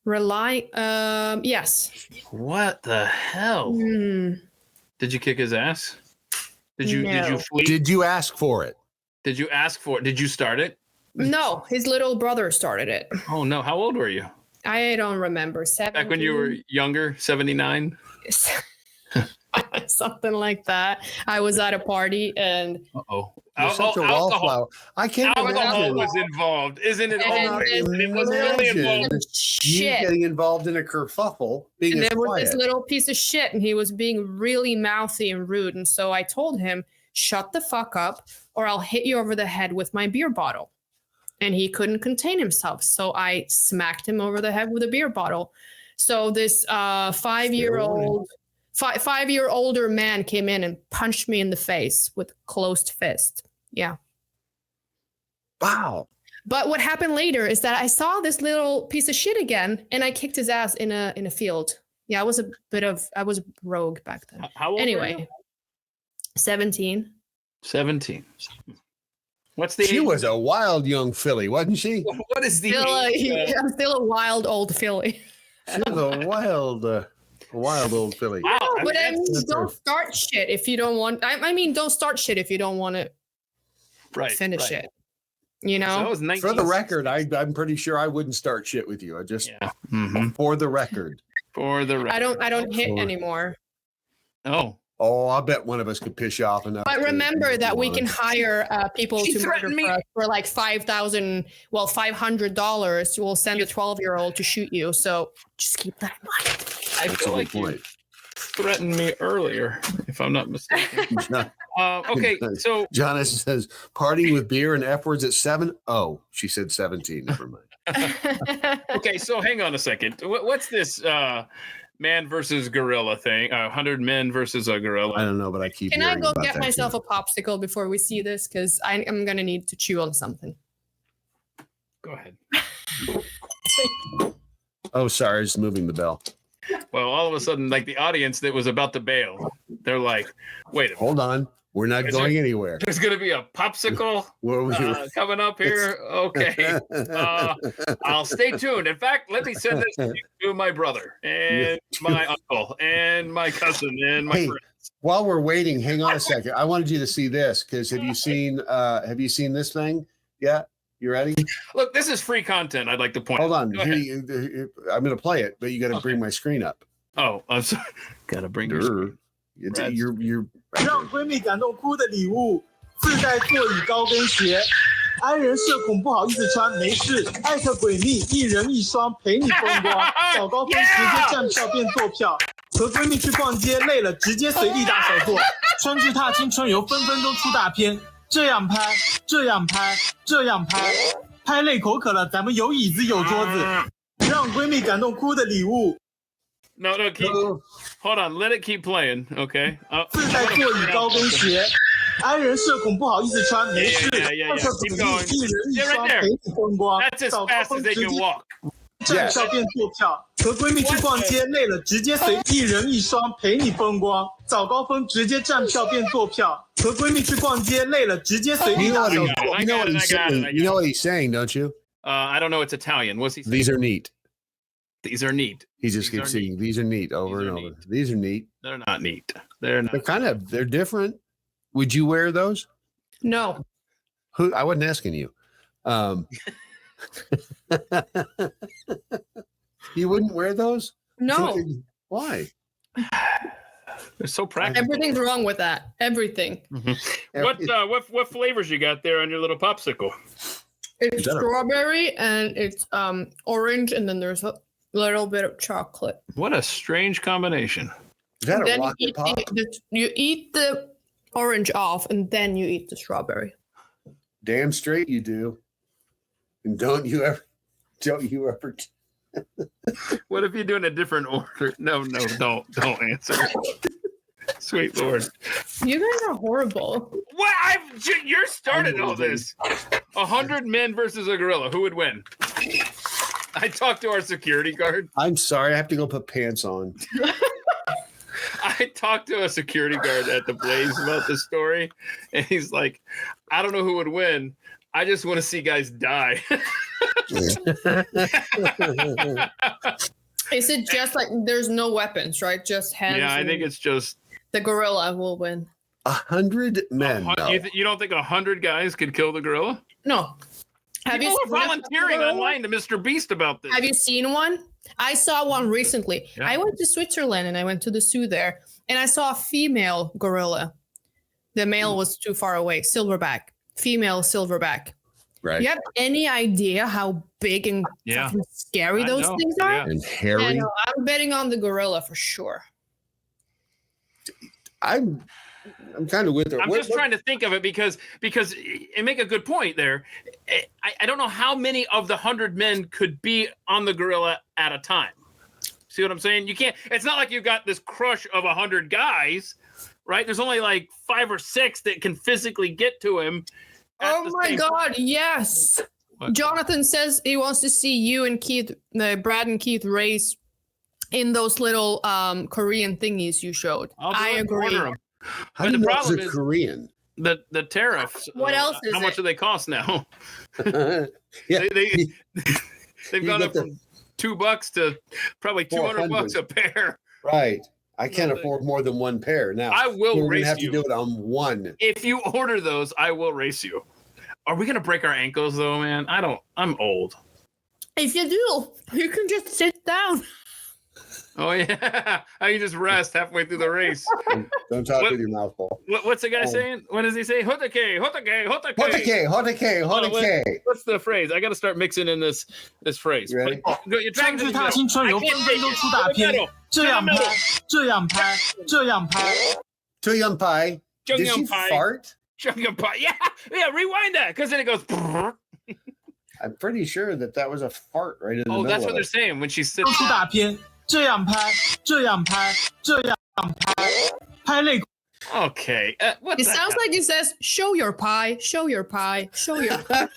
Yes. What the hell? Did you kick his ass? Did you flee? Did you ask for it? Did you ask for it? Did you start it? No, his little brother started it. Oh no, how old were you? I don't remember. 17? Back when you were younger, 79? Something like that. I was at a party and You're such a wallflower. I can't imagine. Was involved, isn't it? It was really involved. You getting involved in a kerfuffle. And there was this little piece of shit, and he was being really mouthy and rude. And so I told him, "Shut the fuck up, or I'll hit you over the head with my beer bottle." And he couldn't contain himself, so I smacked him over the head with a beer bottle. So this 5-year-older man came in and punched me in the face with closed fist. Yeah. Wow. But what happened later is that I saw this little piece of shit again, and I kicked his ass in a field. Yeah, I was rogue back then. How old anyway, were you? 17. 17. What's the She age? was a wild young filly, wasn't she? What is the age? I'm still a wild old filly. She was a wild old filly. Wow. No, but I mean, don't start shit if you don't want. I mean, don't start shit if you don't want to finish it. You know. So for the record, I'm pretty sure I wouldn't start shit with you. I just for the record. For the record. I don't hit anymore. Oh, I bet one of us could piss you off enough. But remember that we can hire people to murder us for like $500. We'll send a 12-year-old to shoot you. So just keep that in mind. I feel like you threatened me earlier, if I'm not mistaken. Okay, so Jonas says party with beer and F words at 7. Oh, she said 17. Never mind. Okay, so hang on a second. What's this? Man versus gorilla thing, 100 men versus a gorilla. I don't know, but I keep. Can I go get myself a popsicle before we see this? Because I'm gonna need to chew on something. Go ahead. Oh, sorry, I was moving the bell. Well, all of a sudden, like the audience that was about to bail, they're like, "Wait, hold on, we're not going anywhere. There's gonna be a popsicle coming up here." Okay, I'll stay tuned. In fact, let me send this to my brother and my uncle and my cousin and my friends. While we're waiting, hang on a second. I wanted you to see this because have you seen this thing yet? You ready? Look, this is free content. I'd like to point. Hold on, Go I'm going to play it, but you got to bring my screen up. Oh, I'm sorry. Got to bring your. You're 让闺蜜感动哭的礼物，自带座椅高跟鞋。爱人社恐不好意思穿，没事，艾特闺蜜一人一双陪你风光，早高峰直接站票变坐票。和闺蜜去逛街累了，直接随地大小作。川剧踏青春游，分分钟出大片。这样拍，这样拍，这样拍，拍累口渴了，咱们有椅子有桌子，让闺蜜感动哭的礼物。 No, keep. Hold on, let it keep playing, okay? 自带座椅高跟鞋，爱人社恐不好意思穿，没事，艾特闺蜜一人一双陪你风光，早高峰直接站票变坐票，和闺蜜去逛街累了，直接随一人一双陪你风光，早高峰直接站票变坐票，和闺蜜去逛街累了，直接随地大小作。You know what he's saying, don't you? I don't know. It's Italian. What's he saying? These are neat. These are neat. He just keeps saying, "These are neat" over and over. These are neat. They're not neat. They're not. They're different. Would you wear those? No. I wasn't asking you. You wouldn't wear those? No. Why? They're so practical. Everything's wrong with that. Everything. Mm-hmm. What flavors you got there on your little popsicle? It's strawberry and it's orange, and then there's a little bit of chocolate. What a strange combination. Is that a rocket pop? You eat the orange off, and then you eat the strawberry. Damn straight you do. And don't you ever Don't you ever? What if you're doing a different order? No, don't answer. Sweet Lord. You guys are horrible. What? You're started all this. 100 men versus a gorilla. Who would win? I talked to our security guard. I'm sorry. I have to go put pants on. I talked to a security guard at the Blaze about this story, and he's like, I don't know who would win. I just want to see guys die. Is it just like there's no weapons, right? Just hands? Yeah, I think it's just the gorilla will win. 100 men. No. You don't think 100 guys could kill the gorilla? No. People are volunteering online to Mr. Beast about this. Have you seen one? I saw one recently. Yeah. I went to Switzerland and I went to the zoo there, and I saw a female gorilla. The male was too far away. Silverback. Female silverback. Right. You have any idea how big and fucking scary those things are? And hairy. I'm betting on the gorilla for sure. I'm kind of with her. I'm just trying to think of it because you make a good point there. I don't know how many of the 100 men could be on the gorilla at a time. See what I'm saying? You can't. It's not like you've got this crush of 100 guys, right? There's only like 5 or 6 that can physically get to him. Oh my God! Yes. What? Jonathan says he wants to see you and Keith, Brad and Keith race in those little Korean thingies you showed. I agree. How do you know it's Korean? The tariffs. What else is How much do they cost now? Yeah, they've gone up from $2 to probably $200 a pair. Right. I can't afford more than one pair now. I will race you. Have to do it on one. If you order those, I will race you. Are we gonna break our ankles though, man? I'm old. If you do, you can just sit down. Oh yeah, you just rest halfway through the race. Don't talk with your mouth full. What's the guy saying? What does he say? Hotake, hotake, hotake. Hotake, hotake, hotake. What's the phrase? I got to start mixing in this phrase. Ready? 占据他青春，由纷纷都出大片，这样拍，这样拍，这样拍，这样拍。Did she fart? Yeah. Rewind that, because then it goes. I'm pretty sure that was a fart right in the middle. Oh, that's what they're saying when she sits. 出大片，这样拍，这样拍，这样拍，拍泪。 Okay. It sounds like it says, show your pie, show your pie, show your pie.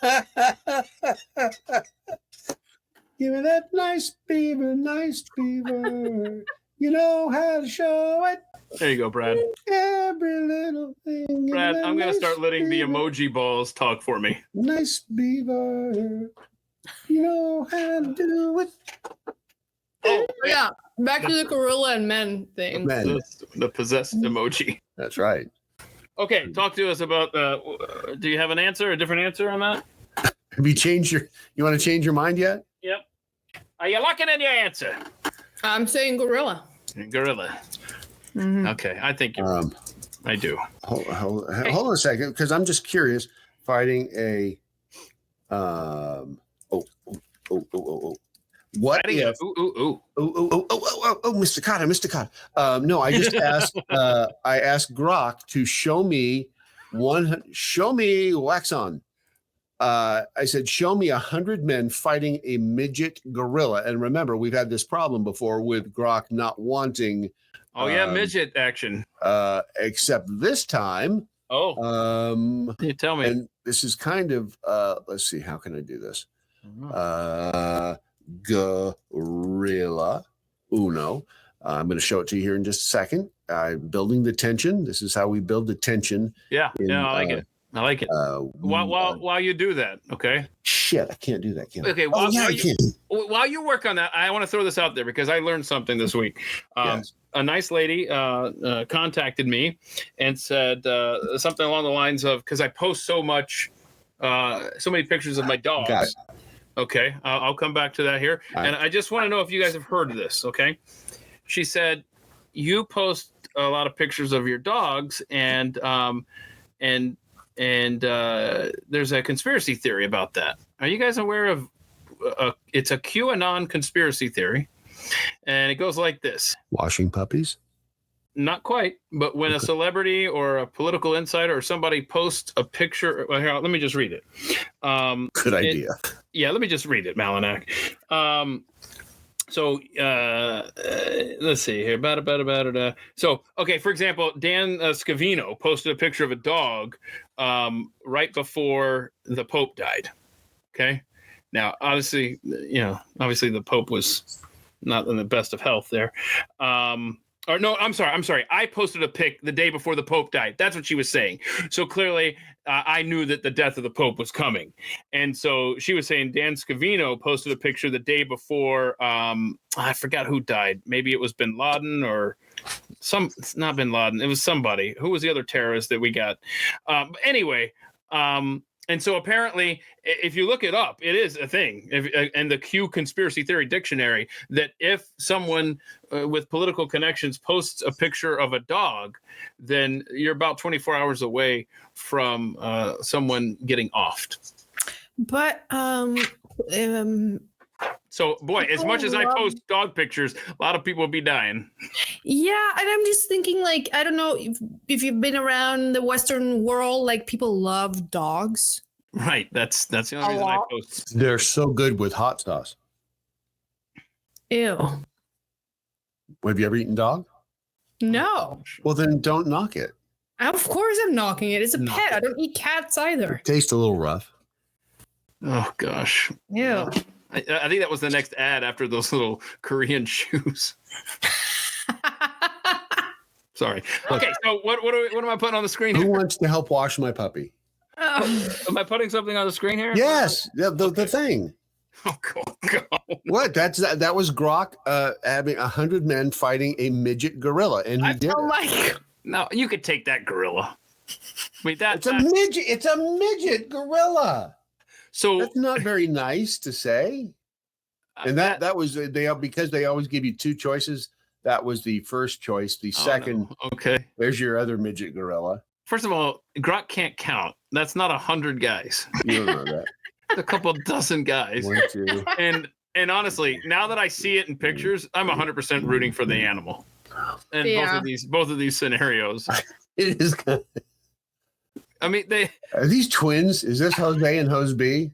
Give me that nice beaver. You know how to show it. There you go, Brad. Every little thing. Brad, I'm going to start letting the emoji balls talk for me. Nice beaver. You know how to do it. Oh, yeah. Back to the gorilla and men thing. The possessed emoji. That's right. Okay, talk to us about. Do you have an answer, a different answer on that? Have you changed you want to change your mind yet? Yep. Are you locking in your answer? I'm saying gorilla. Gorilla. Mm-hmm. Okay, I think you're. I do. Hold on a second, because I'm just curious. Fighting a. What if? Mr. Cotta. No, I just asked. I asked Grok to show me wax on. I said, show me 100 men fighting a midget gorilla. And remember, we've had this problem before with Grok not wanting. Oh yeah, midget action. Except this time. Oh. You tell me. And this is kind of. Let's see. How can I do this? Gorilla Uno. I'm going to show it to you here in just a second. I'm building the tension. This is how we build the tension. Yeah, I like it. I like it. While you do that, okay? Shit, I can't do that, can I? Okay, while you work on that, I want to throw this out there because I learned something this week. Yes. A nice lady contacted me and said something along the lines of, because I post so many pictures of my dogs. Got it. Okay, I'll come back to that here. All right. And I just want to know if you guys have heard of this, okay? She said, you post a lot of pictures of your dogs, and there's a conspiracy theory about that. Are you guys aware of it's a QAnon conspiracy theory, and it goes like this. Washing puppies? Not quite, but when a celebrity or a political insider or somebody posts a picture, well, here, let me just read it. Good idea. Let me just read it, Malinak. So let's see here. So, okay, for example, Dan Scavino posted a picture of a dog right before the Pope died. Okay. Now, obviously, the Pope was not in the best of health there. Or no, I'm sorry. I posted a pic the day before the Pope died. That's what she was saying. So clearly, I knew that the death of the Pope was coming. And so she was saying Dan Scavino posted a picture the day before. I forgot who died. Maybe it was bin Laden or it's not bin Laden. It was somebody. Who was the other terrorist that we got? But anyway, and so apparently, if you look it up, it is a thing. And the Q Conspiracy Theory Dictionary, that if someone with political connections posts a picture of a dog, then you're about 24 hours away from someone getting offed. But so, boy, as much as I post dog pictures, a lot of people will be dying. Yeah, and I'm just thinking, like, I don't know if you've been around the Western world, like, people love dogs. Right. That's the only reason I post. They're so good with hot sauce. Ew. Have you ever eaten dog? No. Well, then don't knock it. Of course I'm knocking it. It's a pet. I don't eat cats either. It tastes a little rough. Oh, gosh. Ew. I think that was the next ad after those little Korean shoes. Sorry. Okay, so what am I putting on the screen here? Who wants to help wash my puppy? Am I putting something on the screen here? Yes, the thing. Oh, God. What? That was Grok having 100 men fighting a midget gorilla, and he did. Oh my God. No, you could take that gorilla. Wait, It's a midget. It's a midget gorilla. So that's not very nice to say. And that was because they always give you two choices. That was the first choice. The second, no. Okay. There's your other midget gorilla. First of all, Grok can't count. That's not 100 guys. You don't know that. It's a couple dozen guys. 1, 2. And honestly, now that I see it in pictures, I'm 100% rooting for the animal. And both of these scenarios. It is kind of... I mean, are these twins? Is this Jose and Jose B?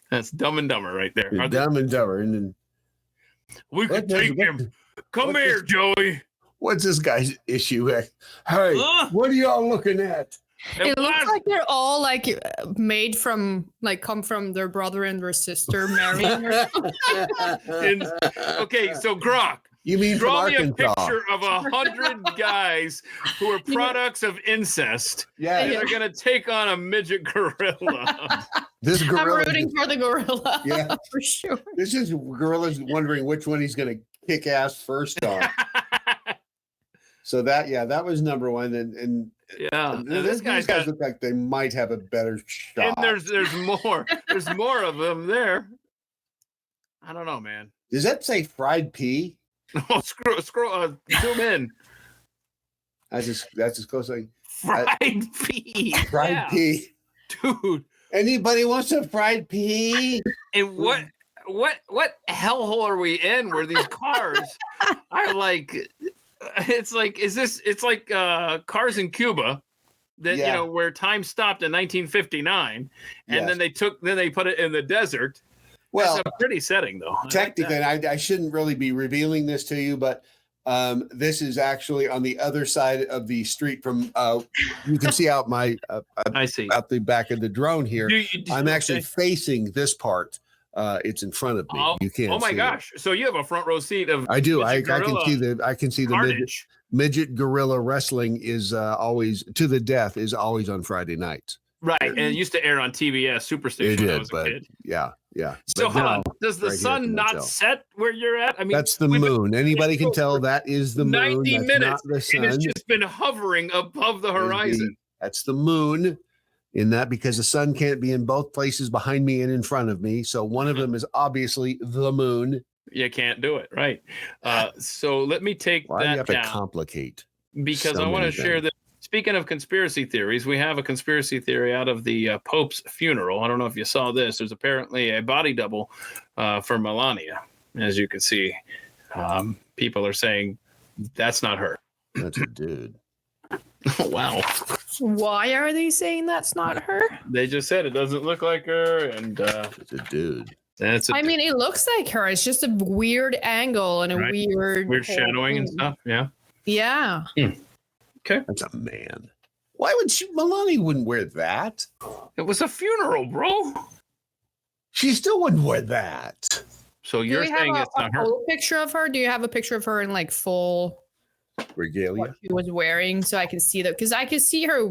That's Dumb and Dumber right there. Dumb and Dumber, and then we could take him. Come here, Joey. What's this guy's issue? Hey, what are y'all looking at? It looks like they're all like made from, like, come from their brother and their sister marrying. Okay, so Grok. You mean draw me Arkansas? A picture of 100 guys who are products of incest. Yeah, and they're gonna take on a midget gorilla. This gorilla. I'm rooting for the gorilla. Yeah, for sure. This is gorilla's wondering which one he's gonna kick ass first on. So that was number one, and these guys look like they might have a better shot. And there's more. There's more of them there. I don't know, man. Does that say fried pea? Oh, scroll, zoom in. That's as close as fried pea. Fried pea, dude. Anybody wants a fried pea? And what hellhole are we in where these cars are like? It's like cars in Cuba that where time stopped in 1959, and then they put it in the desert. Well, that's a pretty setting, though. Technically, I shouldn't really be revealing this to you, but this is actually on the other side of the street from. You can see out my. I see out the back of the drone here. I'm actually facing this part. It's in front of me. You can't. Oh my see gosh! it. So you have a front row seat of. I do. I can see the midget gorilla wrestling is always to the death is always on Friday nights. Right, and it used to air on TBS Superstation when I was a kid. Yeah. So hold on, does the sun not set where you're at? I mean, that's the moon. Anybody can tell that is the moon. 90 that's minutes, not the sun. and it's just been hovering above the horizon. That's the moon. In that, because the sun can't be in both places behind me and in front of me, so one of them is obviously the moon. You can't do it, right? So let me take Why that do you have down to complicate? because I want to share that. Speaking of conspiracy theories, we have a conspiracy theory out of the Pope's funeral. I don't know if you saw this. There's apparently a body double for Melania. As you can see, people are saying That's not her. That's a dude. Oh, wow. Why are they saying that's not her? They just said it doesn't look like her, and It's a dude. that's I mean, it looks like her. It's just a weird angle and a Right. weird weird whole shadowing and thing. stuff. Yeah. Yeah. That's a man. Why would Melania wouldn't wear that? It was a funeral, bro. She still wouldn't wear that. So Do you're we have saying a it's not her? full picture of her? Do you have a picture of her in like full Regalia. what she was wearing so I can see that? Because I can see her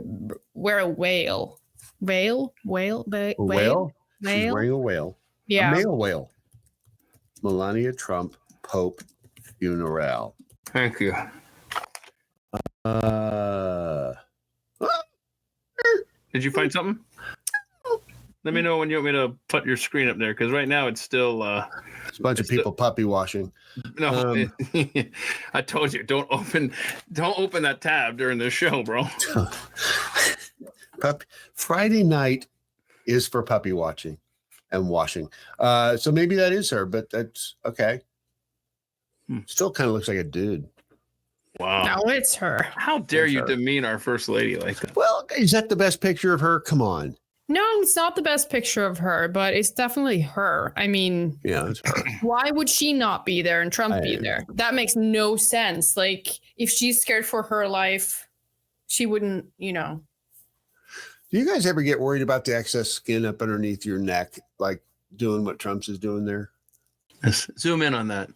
wear a whale. Whale? A whale? She's Whale? wearing a whale. Yeah. A male whale. Melania Trump Pope funeral. Thank you. Did you find something? Let me know when you want me to put your screen up there, because right now it's still. It's a bunch of people puppy washing. No, I told you don't open that tab during the show, bro. Friday night is for puppy watching and washing. So maybe that is her, but that's okay. Still kind of looks like a dude. Wow. No, it's her. How dare It's you her. demean our first lady like that? Well, is that the best picture of her? Come on. No, it's not the best picture of her, but it's definitely her. I mean, Yeah, it's her. why would she not be there and Trump be I- there? That makes no sense. Like, if she's scared for her life, she wouldn't, you know. Do you guys ever get worried about the excess skin up underneath your neck, like doing what Trump's is doing there? Let's zoom in on that.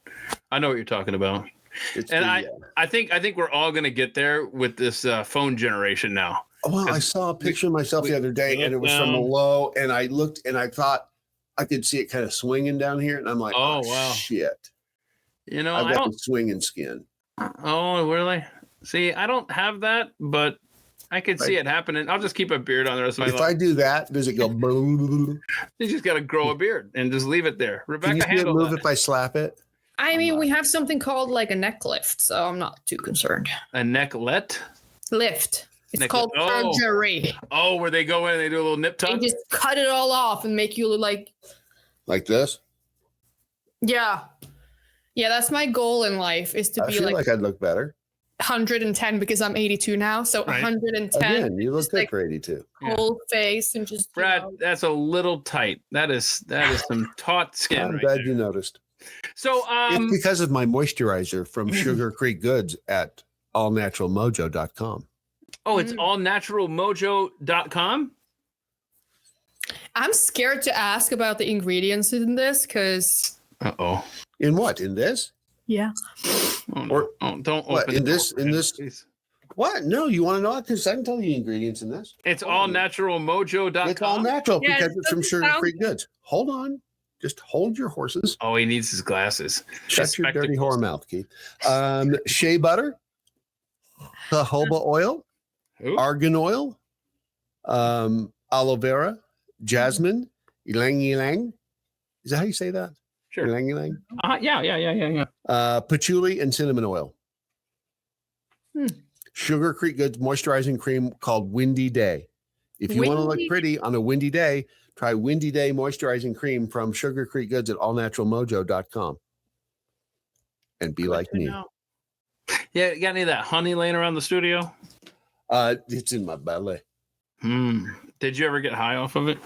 I know what you're talking about. It's And the, I think we're all gonna get there with this phone generation now. well, I saw a picture of myself the other day, and it was from below, and I looked and I thought I could see it kind of swinging down here, and I'm like, Oh, oh wow. shit! You know, I've I got don't. the swinging skin. Oh, really? See, I don't have that, but I could see it happening. I'll just keep a beard on the rest of my If life. I do that, does it go? Can You just got to grow a beard and just leave it there. you Rebecca, see it handle move that. if I slap it? I mean, we have something called like a neck lift, so I'm not too concerned. A necklet? Lift. It's Neck called lift. Oh. surgery. Oh, where they go in and they do a little nip They tuck? just cut it all off and make you look like, Like this? yeah. Yeah, that's my goal in life is to I be feel like like I'd look better. 110 because I'm 82 now. So Right. 110 Again, you look just good like for 82. whole face and just Brad, you know. that's a little tight. That is some taut skin I'm right glad there. you noticed. So, It's because of my moisturizer from Sugar Creek Goods at allnaturalmojo.com. oh, it's allnaturalmojo.com? I'm scared to ask about the ingredients in this because Uh-oh. In what? In this? yeah. Oh, no. Or- Oh, don't what, open in the this- door, in Brad, this- please. What? No, you want to know? Because I can tell you ingredients in this. It's Hold on. allnaturalmojo.com. It's all natural Yeah, because it it's from doesn't Sugar sound- Creek Goods. Hold on. Just hold your horses. Oh, he needs his glasses. Shut His your dirty spectacles. whore mouth, Keith. Shea butter, jojoba oil, Ooh. argan oil, aloe vera, jasmine, ylang ylang. Is that how you say that? Sure. Ylang ylang. Yeah. Patchouli and cinnamon oil. Hmm. Sugar Creek Goods moisturizing cream called Windy Day. If you want to look Windy- pretty on a windy day, try Windy Day moisturizing cream from Sugar Creek Goods at allnaturalmojo.com. And be like me. Yeah, you got any of that honey laying around the studio? It's in my belly. Did you ever get high off of it?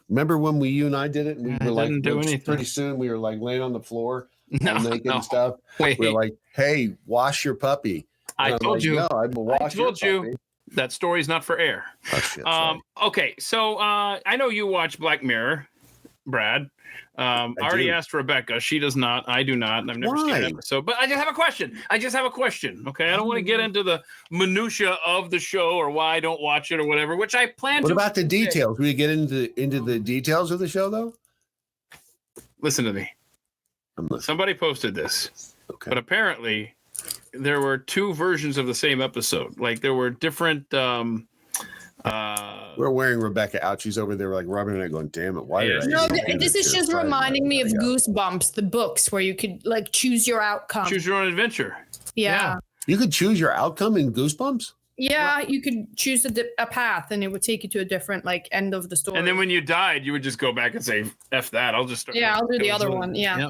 Remember when you and I did it? And we I were like, didn't do anything. pretty soon we were like laying on the floor, No, all naked no. and stuff. Wait, We were like, hey, wash your puppy. I And I'm told like, you No, I will wash your told you. puppy. that story's not for air. Oh, shit, sorry. Okay, so I know you watch Black Mirror, Brad. I already do. asked Rebecca. She does not. I do not. And I've never seen Why? an episode. But I just have a question. Okay, I don't want to get into the minutia of the show or why I don't watch it or whatever. Which I plan What to. about the details? Will you get into the details of the show, though? Listen to me. I'm listening. Somebody posted this, Okay. but apparently there were two versions of the same episode. Like there were different. We're wearing Rebecca out. She's over there like rubbing it, going, "Damn it! Why Yeah. did I?" No, even do this is to just Friday reminding me of night? Goosebumps, the books where you could like choose your outcome. Choose your own adventure. Yeah. You could choose your outcome in Goosebumps. Yeah, you could choose a path and it would take you to a different like end of the story. And then when you died, you would just go back and say, "F that." I'll just start. yeah, I'll do the killing other someone. one. Yeah.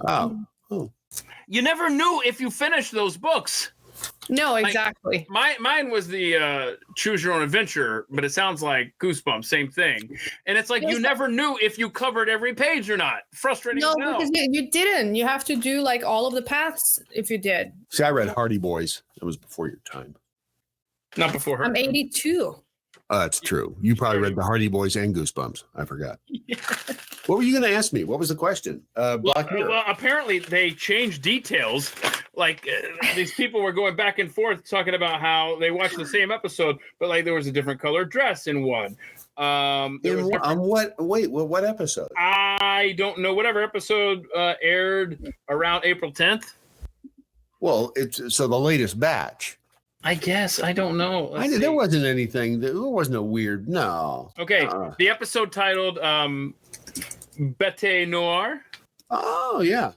Oh, you never knew if you finished those books. No, exactly. Mine was the Choose Your Own Adventure, but it sounds like Goosebumps, same thing. And it's like you never knew if you covered every page or not. Frustrating. No, because you didn't. You have to do like all of the paths if you did. See, I read Hardy Boys. That was before your time. Not before her. I'm 82. That's true. You probably read the Hardy Boys and Goosebumps. I forgot. What were you going to ask me? What was the question? Black Mirror. Well, apparently they changed details. Like these people were going back and forth talking about how they watched the same episode, but like there was a different colored dress in one. What? Wait, what episode? I don't know. Whatever episode aired around April 10th. Well, it's so the latest batch. I guess. I don't know. There wasn't anything. There wasn't a weird. No. Okay. The episode titled Bete Noir. Oh, yeah.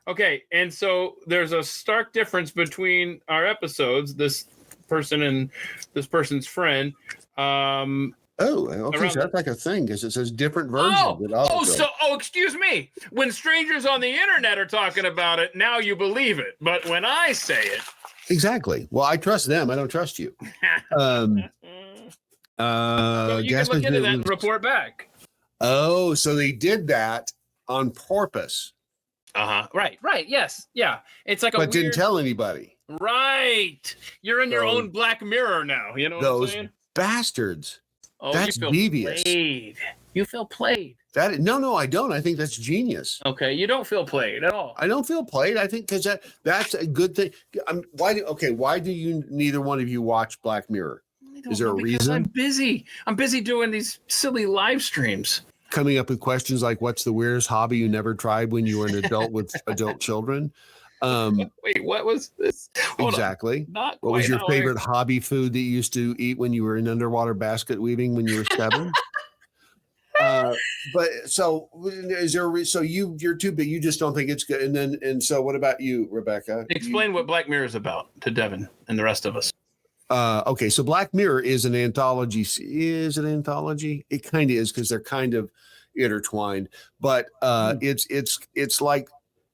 Okay. And so there's a stark difference between our episodes, this person and this person's friend. Okay. So that's like a thing because it says different versions. Excuse me. When strangers on the internet are talking about it, now you believe it. But when I say it. Exactly. Well, I trust them. I don't trust you. So you can look into that and report back. Oh, so they did that on purpose. Right. Yes. Yeah. It's like but didn't tell anybody. Right. You're in your own Black Mirror now. You know what I'm saying? Bastards. Oh, that's devious. Played. You feel played. No, I don't. I think that's genius. Okay, you don't feel played at all. I don't feel played. I think because that's a good thing. Why do you neither one of you watch Black Mirror? Is there a reason? I'm busy. I'm busy doing these silly live streams. Coming up with questions like, "What's the weirdest hobby you never tried when you were an adult with adult children?" Wait, what was this? Exactly. What was your favorite hobby food that you used to eat when you were in underwater basket weaving when you were 7? But so is there? So you're too big. You just don't think it's good. And so what about you, Rebecca? Explain what Black Mirror is about to Devin and the rest of us. Okay, so Black Mirror is an anthology. Is it an anthology? It kind of is because they're kind of intertwined. But it's like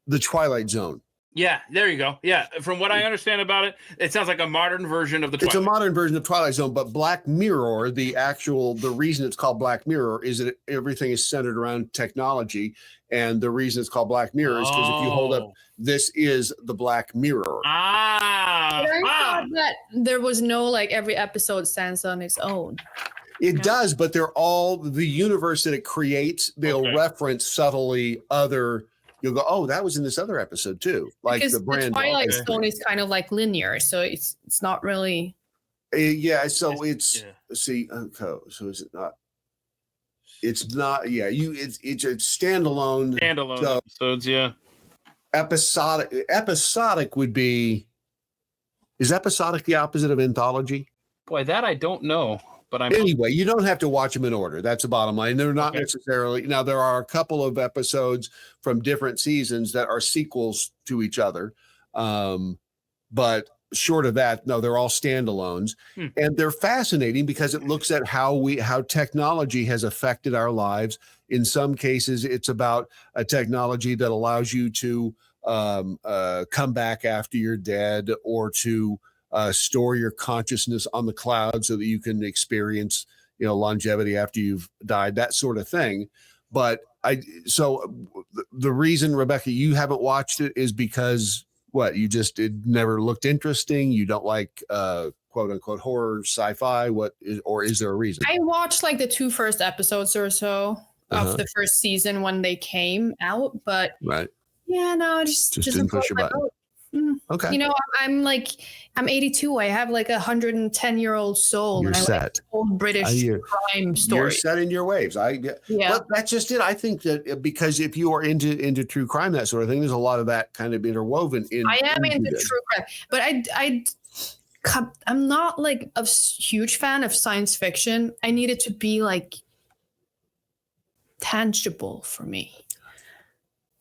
the Twilight Zone. Yeah, there you go. Yeah, from what I understand about it, it sounds like a modern version of the Twilight. It's a modern version of Twilight Zone, but Black Mirror, the reason it's called Black Mirror is that everything is centered around technology. And the reason it's called Black Mirror is because if you hold up, this is the Black Mirror. I thought that there was no, like, every episode stands on its own. It does, but they're all the universe that it creates. They'll reference subtly other. You'll go, oh, that was in this other episode too. Like because the brand. The Twilight Zone is kind of like linear, so it's not really. Yeah, so it's see. Okay, so is it not? It's not. Yeah, it's a standalone. Episodes. Yeah. Episodic would be. Is episodic the opposite of anthology? Boy, that I don't know. But anyway, you don't have to watch them in order. That's the bottom line. They're not necessarily. Now, there are a couple of episodes from different seasons that are sequels to each other. But short of that, no, they're all standalones. And they're fascinating because it looks at how technology has affected our lives. In some cases, it's about a technology that allows you to come back after you're dead or to store your consciousness on the cloud so that you can experience, longevity after you've died, that sort of thing. But the reason, Rebecca, you haven't watched it is because it never looked interesting. You don't like quote unquote horror, sci-fi. Or is there a reason? I watched like the 2 first episodes or so of the first season when they came out, but yeah, no, just didn't push your button. Okay. I'm 82. I have like 110-year-old soul. You're and I set. like old British crime stories. You're set in your waves. But that's just it. I think that because if you are into true crime, that sort of thing, there's a lot of that kind of interwoven in. I am into true crime, but I'm not like a huge fan of science fiction. I need it to be like tangible for me.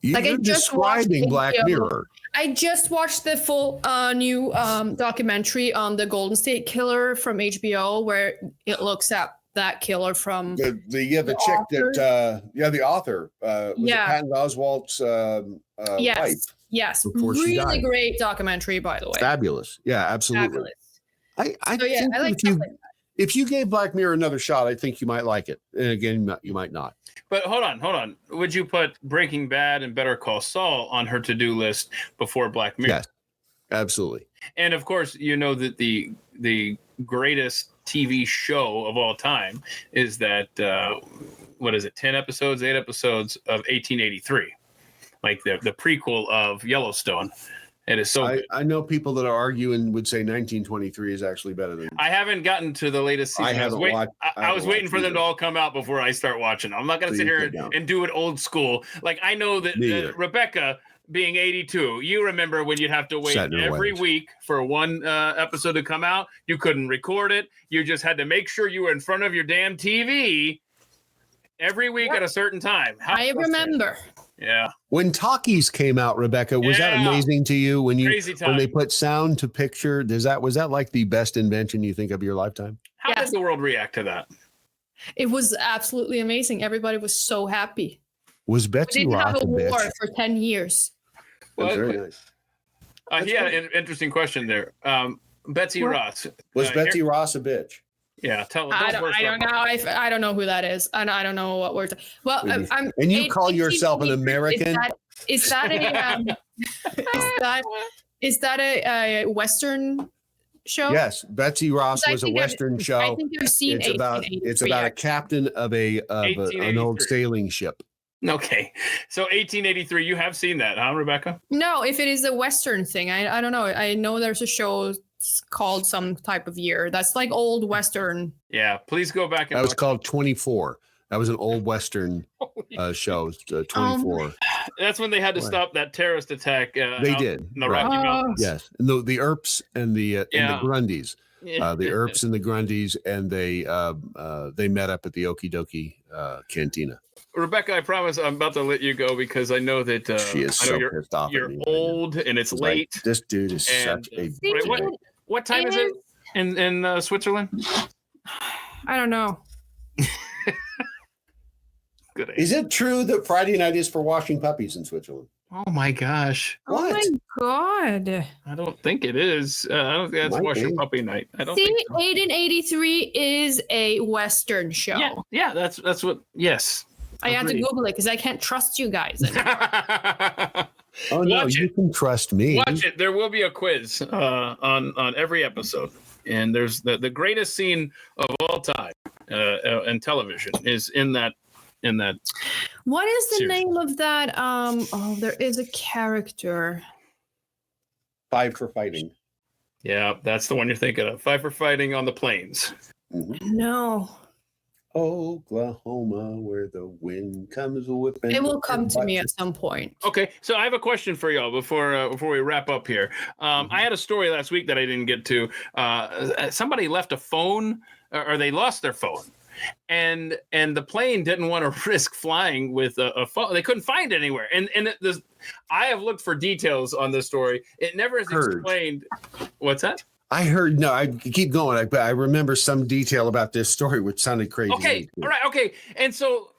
You're describing Black Mirror. I just watched the full new documentary on the Golden State Killer from HBO, where it looks at that killer from the chick author. The author. Was it Patton Oswalt's wife? Yes, before she really died. great documentary, by the way. Fabulous. Yeah, absolutely. Fabulous. I So yeah, think I like if stuff you like that. if you gave Black Mirror another shot, I think you might like it. And again, you might not. But hold on. Would you put Breaking Bad and Better Call Saul on her to-do list before Black Mirror? Yes, absolutely. And of course, you know that the greatest TV show of all time is that what is it? 10 episodes, 8 episodes of 1883, like the prequel of Yellowstone. It is so good. I know people that are arguing would say 1923 is actually better than. I haven't gotten to the latest season. I was waiting for them to all come out before I start watching. I'm not going to sit here and do it old school. Like I know that Rebecca, being 82, you remember when you'd have to wait every week for one episode to come out. You couldn't record it. You just had to make sure you were in front of your damn TV every week at a certain time. I remember. Yeah. When talkies came out, Rebecca, was that amazing to you? When they put sound to picture, was that like the best invention you think of your lifetime? How did the world react to that? It was absolutely amazing. Everybody was so happy. Was Betsy We didn't Ross have a war bitch? for 10 years. That's very nice. He had an interesting question there. Betsy Ross. Was Betsy Ross a bitch? Yeah, I don't know. I don't know who that is, and I don't know what we're. Well, I'm. And you call yourself an American? Is that a Western show? Yes, Betsy Ross was a Western show. I think I've seen. It's about a captain of an old sailing ship. Okay, so 1883. You have seen that, huh, Rebecca? No, if it is a Western thing, I don't know. I know there's a show called some type of year that's like old Western. Yeah, please go back. That was called 24. That was an old Western show. 24. That's when they had to stop that terrorist attack. They did. In the Rocky Mountains. Yes, and the Earps and the Grundys. The Earps and the Grundys, and they met up at the Okie Dokie Cantina. Rebecca, I promise I'm about to let you go because I know that she is so pissed off. You're old and it's late. Like, this dude is such a. What time is it in Switzerland? I don't know. Good. Is it true that Friday night is for washing puppies in Switzerland? Oh my gosh! What? Oh my god! I don't think it is. I don't think that's washing puppy night. I don't. See, 1883 is a Western show. Yeah, that's what. Yes. I had to Google it because I can't trust you guys. Oh no, you can trust me. Watch it. There will be a quiz on every episode, and there's the greatest scene of all time in television is in that. What is the series. name of that? There is a character. 5 for Fighting. Yeah, that's the one you're thinking of. 5 for Fighting on the Plains. Mm-hmm. No. Oklahoma, where the wind comes whipping. It will come to me at some point. Okay, so I have a question for y'all before we wrap up here. I had a story last week that I didn't get to. Somebody left a phone, or they lost their phone, and the plane didn't want to risk flying with a phone. They couldn't find it anywhere. And I have looked for details on this story. It never is explained. What's that? I heard, no, I keep going. I remember some detail about this story, which sounded crazy. Okay, all right, okay. And so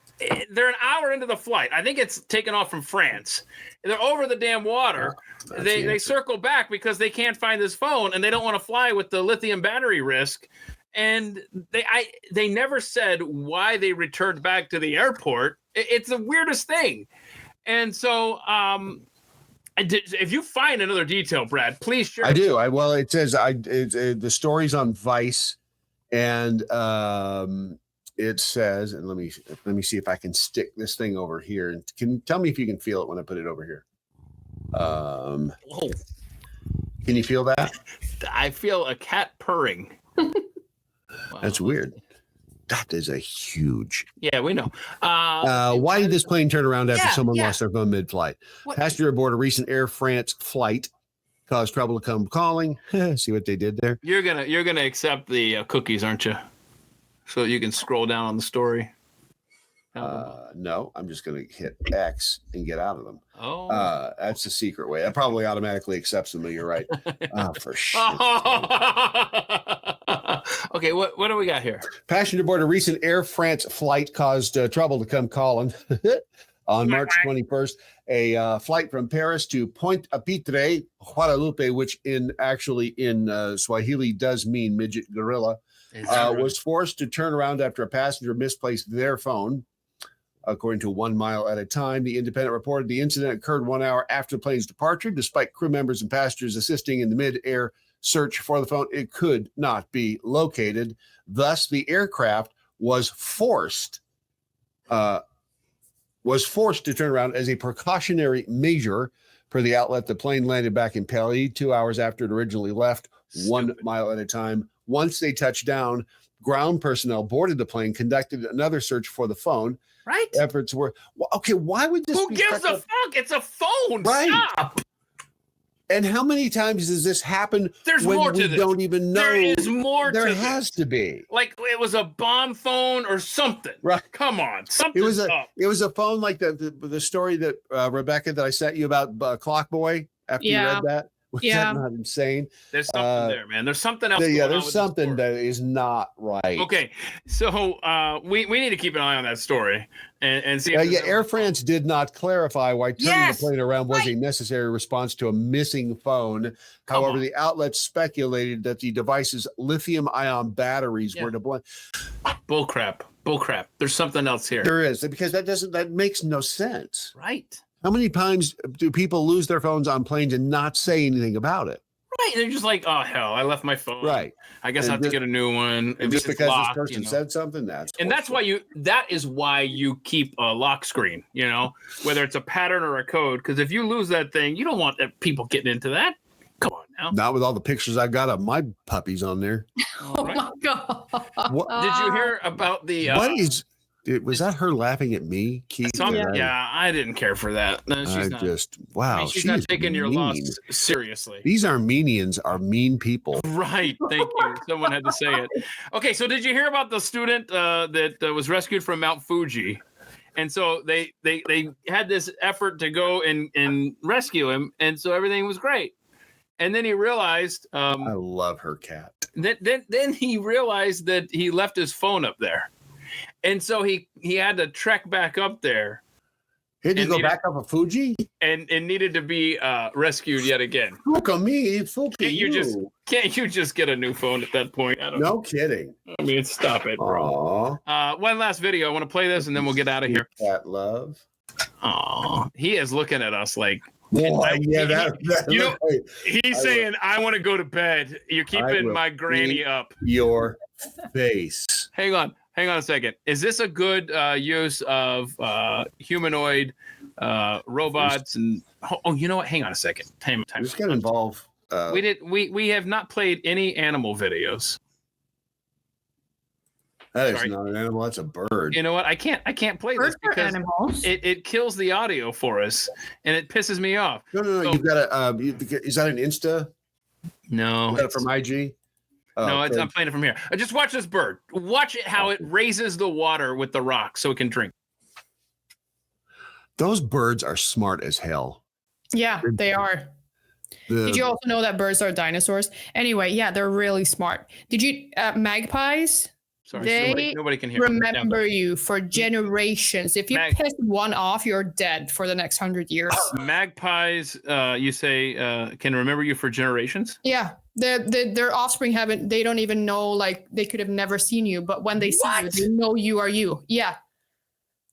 they're an hour into the flight. I think it's taken off from France. They're over the damn water. They circle back because they can't find this phone, and they don't want to fly with the lithium battery risk. And they never said why they returned back to the airport. It's the weirdest thing. And so if you find another detail, Brad, please share. I do. Well, it says the story's on Vice, and it says, and let me see if I can stick this thing over here. And can tell me if you can feel it when I put it over here. Can you feel that? I feel a cat purring. Wow. That's weird. That is a huge. Yeah, we know. Why did this plane turn around after someone lost their phone mid-flight? Passenger aboard a recent Air France flight caused trouble to come calling. See what they did there? You're gonna accept the cookies, aren't you? So you can scroll down on the story. No, I'm just gonna hit X and get out of them. Oh, that's the secret way. That probably automatically accepts them. You're right. For sure. Okay, what do we got here? Passenger aboard a recent Air France flight caused trouble to come calling. On March 21st, a flight from Paris to Pointe-à-Pitre, Guadalupe, which in Swahili does mean midget gorilla, was forced to turn around after a passenger misplaced their phone. According to 1 Mile at a Time, the Independent reported the incident occurred 1 hour after the plane's departure. Despite crew members and passengers assisting in the mid-air search for the phone, it could not be located. Thus, the aircraft was forced to turn around as a precautionary measure. Per the outlet, the plane landed back in Paris 2 hours after it originally left. 1 Mile at a Time. Once they touched down, ground personnel boarded the plane, conducted another search for the phone. Right. Efforts were okay. Why would this? Who gives a fuck? It's a phone. Right. Stop. And how many times does this happen? There's when more to we this. don't even know. There is more. There to has this. to be. Like it was a bomb phone or something. Right. Come on. It Something's was up. a phone like the story that Rebecca that I sent you about Clock Boy after you read that. Was that not insane? There's something there, man. There's something else. There's something that is not right. Okay, so we need to keep an eye on that story and see. Air France did not clarify why turning the plane around was a necessary response to a missing phone. However, the outlet speculated that the device's lithium-ion batteries were to blame. Bullcrap. There's something else here. There is, because that makes no sense. Right. How many times do people lose their phones on planes and not say anything about it? Right. They're just like, oh, hell, I left my phone. Right. I guess I have to get a new one. And just because locked, this person said something, that is why you keep a lock screen, whether it's a pattern or a code. Because if you lose that thing, you don't want people getting into that. Come on now. Not with all the pictures I've got of my puppies on there. Oh my God. Did you hear about the... was that her laughing at me, Keith? I didn't care for that. No, she's not taking your loss seriously. These Armenians are mean people. Right. Thank you. Someone had to say it. Okay, so did you hear about the student that was rescued from Mount Fuji? And so they had this effort to go and rescue him, and so everything was great. And then he realized I love her cat. Then he realized that he left his phone up there. And so he had to trek back up there. He had to go back up a Fuji? And needed to be rescued yet again. Look at me. Can't you just get a new phone at that point? No kidding. I mean, stop it, bro. One last video. I want to play this and then we'll get out of here. Cat love. Aw, he is looking at us like... he's saying, I want to go to bed. You're keeping my granny up. Your face. Hang on a second. Is this a good use of humanoid robots? And you know what? Hang on a second. Time. This going to involve. We have not played any animal videos. That is not an animal. That's a bird. You know what? I can't play this because it kills the audio for us, and it pisses me off. No. So, you've got a. Is that an Insta? No. Is that from IG? No, I'm playing it from here. Just watch this bird. Watch it how it raises the water with the rock so it can drink. Those birds are smart as hell. Yeah, they are. Did you also know that birds are dinosaurs? Anyway, yeah, they're really smart. Did you magpies? Sorry, nobody can hear. Remember you for generations. If you piss one off, you're dead for the next 100 years. Magpies, you say, can remember you for generations? Yeah, their offspring they don't even know, like they could have never seen you, but when they see you, they know you are you. Yeah,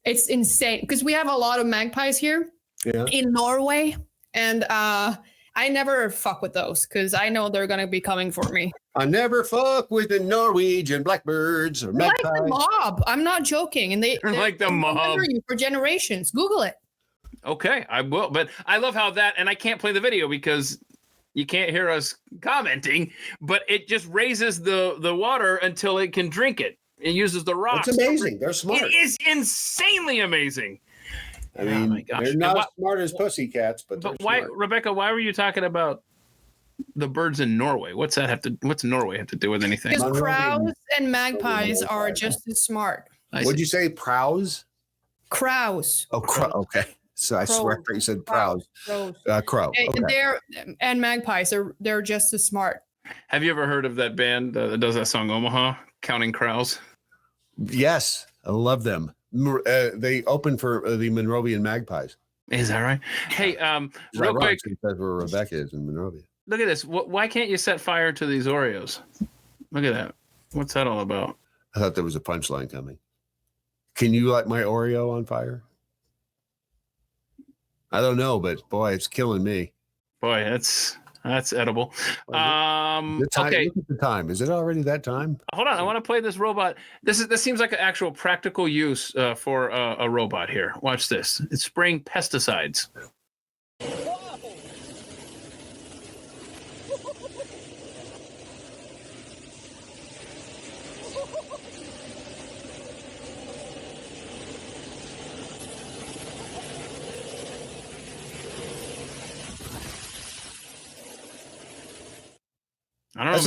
it's insane because we have a lot of magpies here in Norway, and I never fuck with those because I know they're gonna be coming for me. I never fuck with the Norwegian blackbirds or magpies. Like the mob. I'm not joking. And they're like the mob you for generations. Google it. Okay, I will. But I love how and I can't play the video because you can't hear us commenting, but it just raises the water until it can drink it. It uses the rocks. It's amazing. They're smart. It is insanely amazing. I mean, they're not as smart as pussycats, but why, smart. Rebecca, why were you talking about the birds in Norway? What's Norway have to do with anything? Because crows and magpies are just as smart. What'd you say? Prows? Crows. Oh, crow. Okay. So I swear you said prows. Crows. Crow. Okay. And magpies they're just as smart. Have you ever heard of that band that does that song Omaha, Counting Crows? Yes, I love them. They opened for the Monrovian Magpies. Is that right? Hey, real quick, because where Rebecca is in Monrovia. Look at this. Why can't you set fire to these Oreos? Look at that. What's that all about? I thought there was a punchline coming. Can you light my Oreo on fire? I don't know, but boy, it's killing me. Boy, that's edible. Okay. Look at the time. Is it already that time? Hold on. I want to play this robot. This seems like an actual practical use for a robot here. Watch this. It's spraying pesticides. I don't know.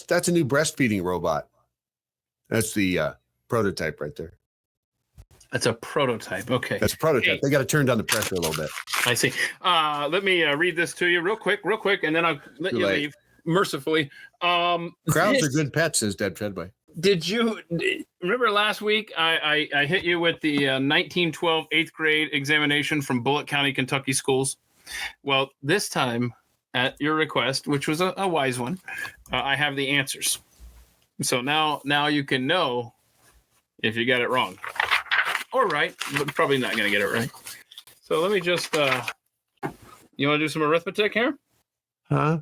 That's a new breastfeeding robot. That's the prototype right there. That's a prototype. Okay. That's a prototype. Hey. They got to turn down the pressure a little bit. I see. Let me read this to you real quick, and then I'll let you leave mercifully. Crowds are good pets, says Deb Treadway. Did you remember last week I hit you with the 1912 8th grade examination from Bullitt County, Kentucky schools? Well, this time, at your request, which was a wise one, I have the answers. So now you can know if you got it wrong or right, but probably not going to get it right. So let me just, you want to do some arithmetic here? Huh?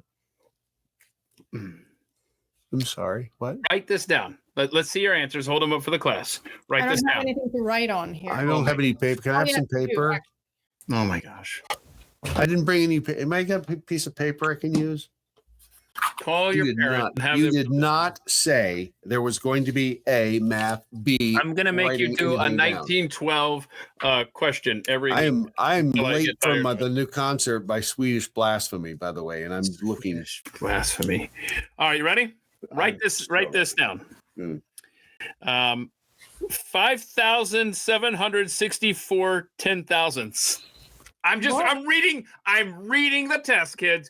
I'm sorry. What? Write this down. Let's see your answers. Hold them up for the class. Write this down. I don't have anything to write on here. I don't have any paper. Can I have some paper? Oh my gosh. I didn't bring any. Am I got a piece of paper I can use? Call your parent. You did not say there was going to be A, math, B. I'm going to make you do a 1912 question every week. I'm late from the new concert by Swedish Blasphemy, by the way, and I'm looking. Swedish Blasphemy. All right, you ready? Write this down. 5,764 10,000ths. I'm reading the test, kids.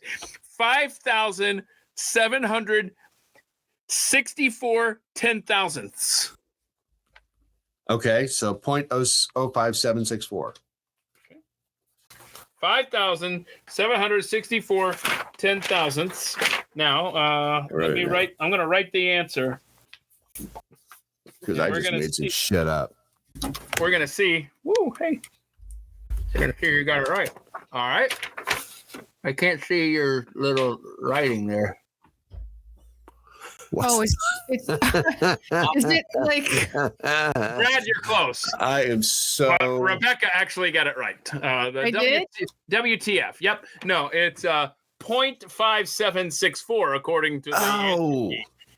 5,764 10,000ths. Okay, so 0.05764. 5,764 10,000ths. Now, let me write. I'm going to write the answer because I just made some shit up. We're going to see. Woo! Hey. You're going to figure you got it right. All right. I can't see your little writing there. Oh, it's is it like Brad, you're close. I am so Rebecca actually got it right. I did? WTF. Yep. No, it's 0.5764 according to the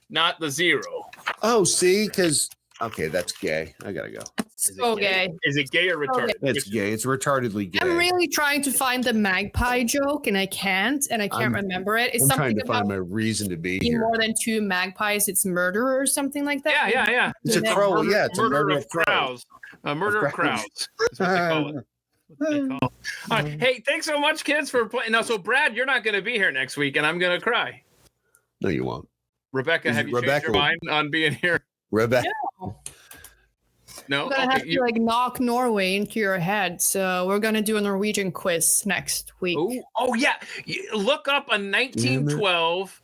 not the zero. Oh, see, because okay, that's gay. I gotta go. So gay. Is it gay or retarded? It's gay. It's retardedly gay. I'm really trying to find the magpie joke, and I can't remember it. It's I'm something trying to find my reason to be here. More than two magpies, it's murder or something like that. Yeah. It's a crow. Yeah, it's a murder of crows. A murder of crowds. That's what they call it. All right. Hey, thanks so much, kids, for playing. Now, so Brad, you're not going to be here next week, and I'm going to cry. No, you won't. Rebecca, have you changed your mind on being here? Rebecca. No, you're gonna have to knock Norway into your head. So we're gonna do a Norwegian quiz next week. Oh yeah, look up a 1912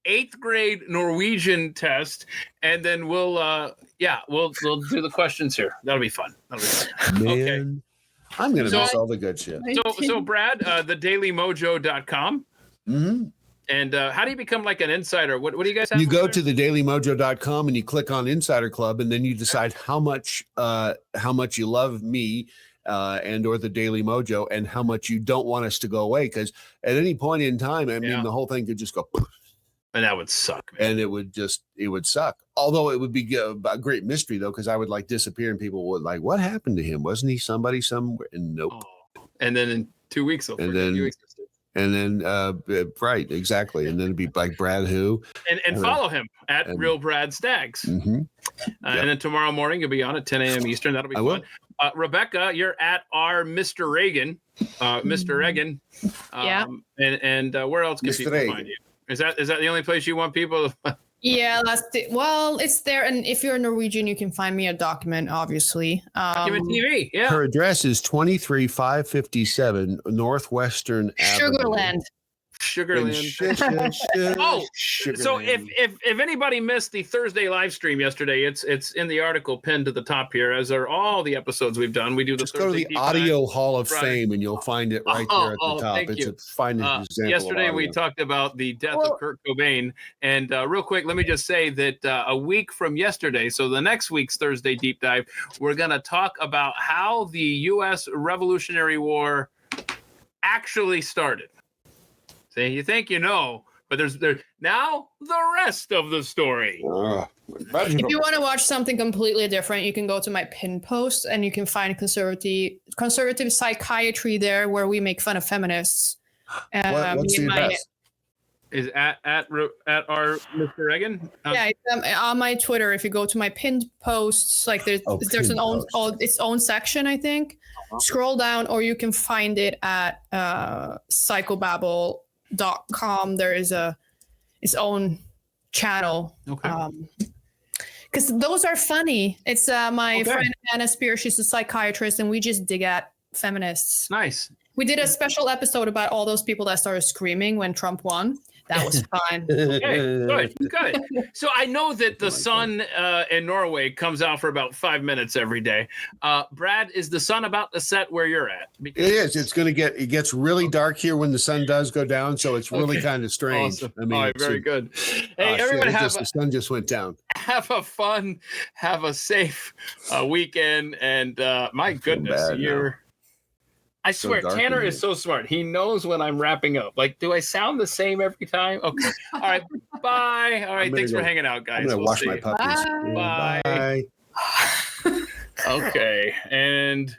8th grade Norwegian test, and then we'll do the questions here. That'll be fun. Man, okay. I'm gonna miss all the good shit. So Brad, thedailymojo.com. Mm-hmm. And how do you become like an insider? What do you guys have? You go to thedailymojo.com and you click on Insider Club, and then you decide how much you love me and or the Daily Mojo, and how much you don't want us to go away. Because at any point in time, I mean, the whole thing could just go. And that would suck, man. And it would suck. Although it would be a great mystery, though, because I would like disappear and people would like, what happened to him? Wasn't he somebody somewhere? And nope. Oh. And then in 2 weeks, they'll forget you existed. And then, right, exactly. And then it'd be like Brad who. And follow him at Real Brad Staggs. Mm-hmm. And then tomorrow morning, you'll be on at 10 a.m. Eastern. That'll be fun. Rebecca, you're at our Mistereggen. Mistereggen. Yeah. And where else can people find you? Is that the only place you want people? Yeah, well, it's there. And if you're Norwegian, you can find me a document, obviously. Document TV. Yeah. Her address is 23557 Northwestern Avenue. Sugarland. Oh, so if anybody missed the Thursday live stream yesterday, it's in the article pinned to the top here, as are all the episodes we've done. We do the Just go to the Audio Hall of Fame and you'll find it right there at the top. Thank It's you. a fine example. Yesterday we talked about the death of Kurt Cobain, and real quick, let me just say that a week from yesterday, so the next week's Thursday deep dive, we're going to talk about how the U.S. Revolutionary War actually started. You think you know, but there's now the rest of the story. If you want to watch something completely different, you can go to my pin post and you can find conservative psychiatry there, where we make fun of feminists. What's the address? Is at our Mistereggen? Yeah, it's, on my Twitter. If you go to my pinned posts, like there's its own section, I think. Scroll down, or you can find it at psychobabble.com. There is its own channel. Okay. Because those are funny. It's my friend Anna Spear. She's a psychiatrist, and we just dig at feminists. Nice. We did a special episode about all those people that started screaming when Trump won. That was fun. Okay, good. So I know that the sun in Norway comes out for about 5 minutes every day. Brad, is the sun about to set where you're at? It is. It gets really dark here when the sun does go down, so it's really kind of strange. Awesome. I mean, all right, very good. Hey, everyone, the sun just went down. Have a fun, have a safe weekend, and my goodness, I swear, Tanner is so smart. He knows when I'm wrapping up. Like, do I sound the same every time? Okay. All right. Bye. All right. Thanks for hanging out, guys. I'm going to wash my puppies. Bye. Bye. Okay. And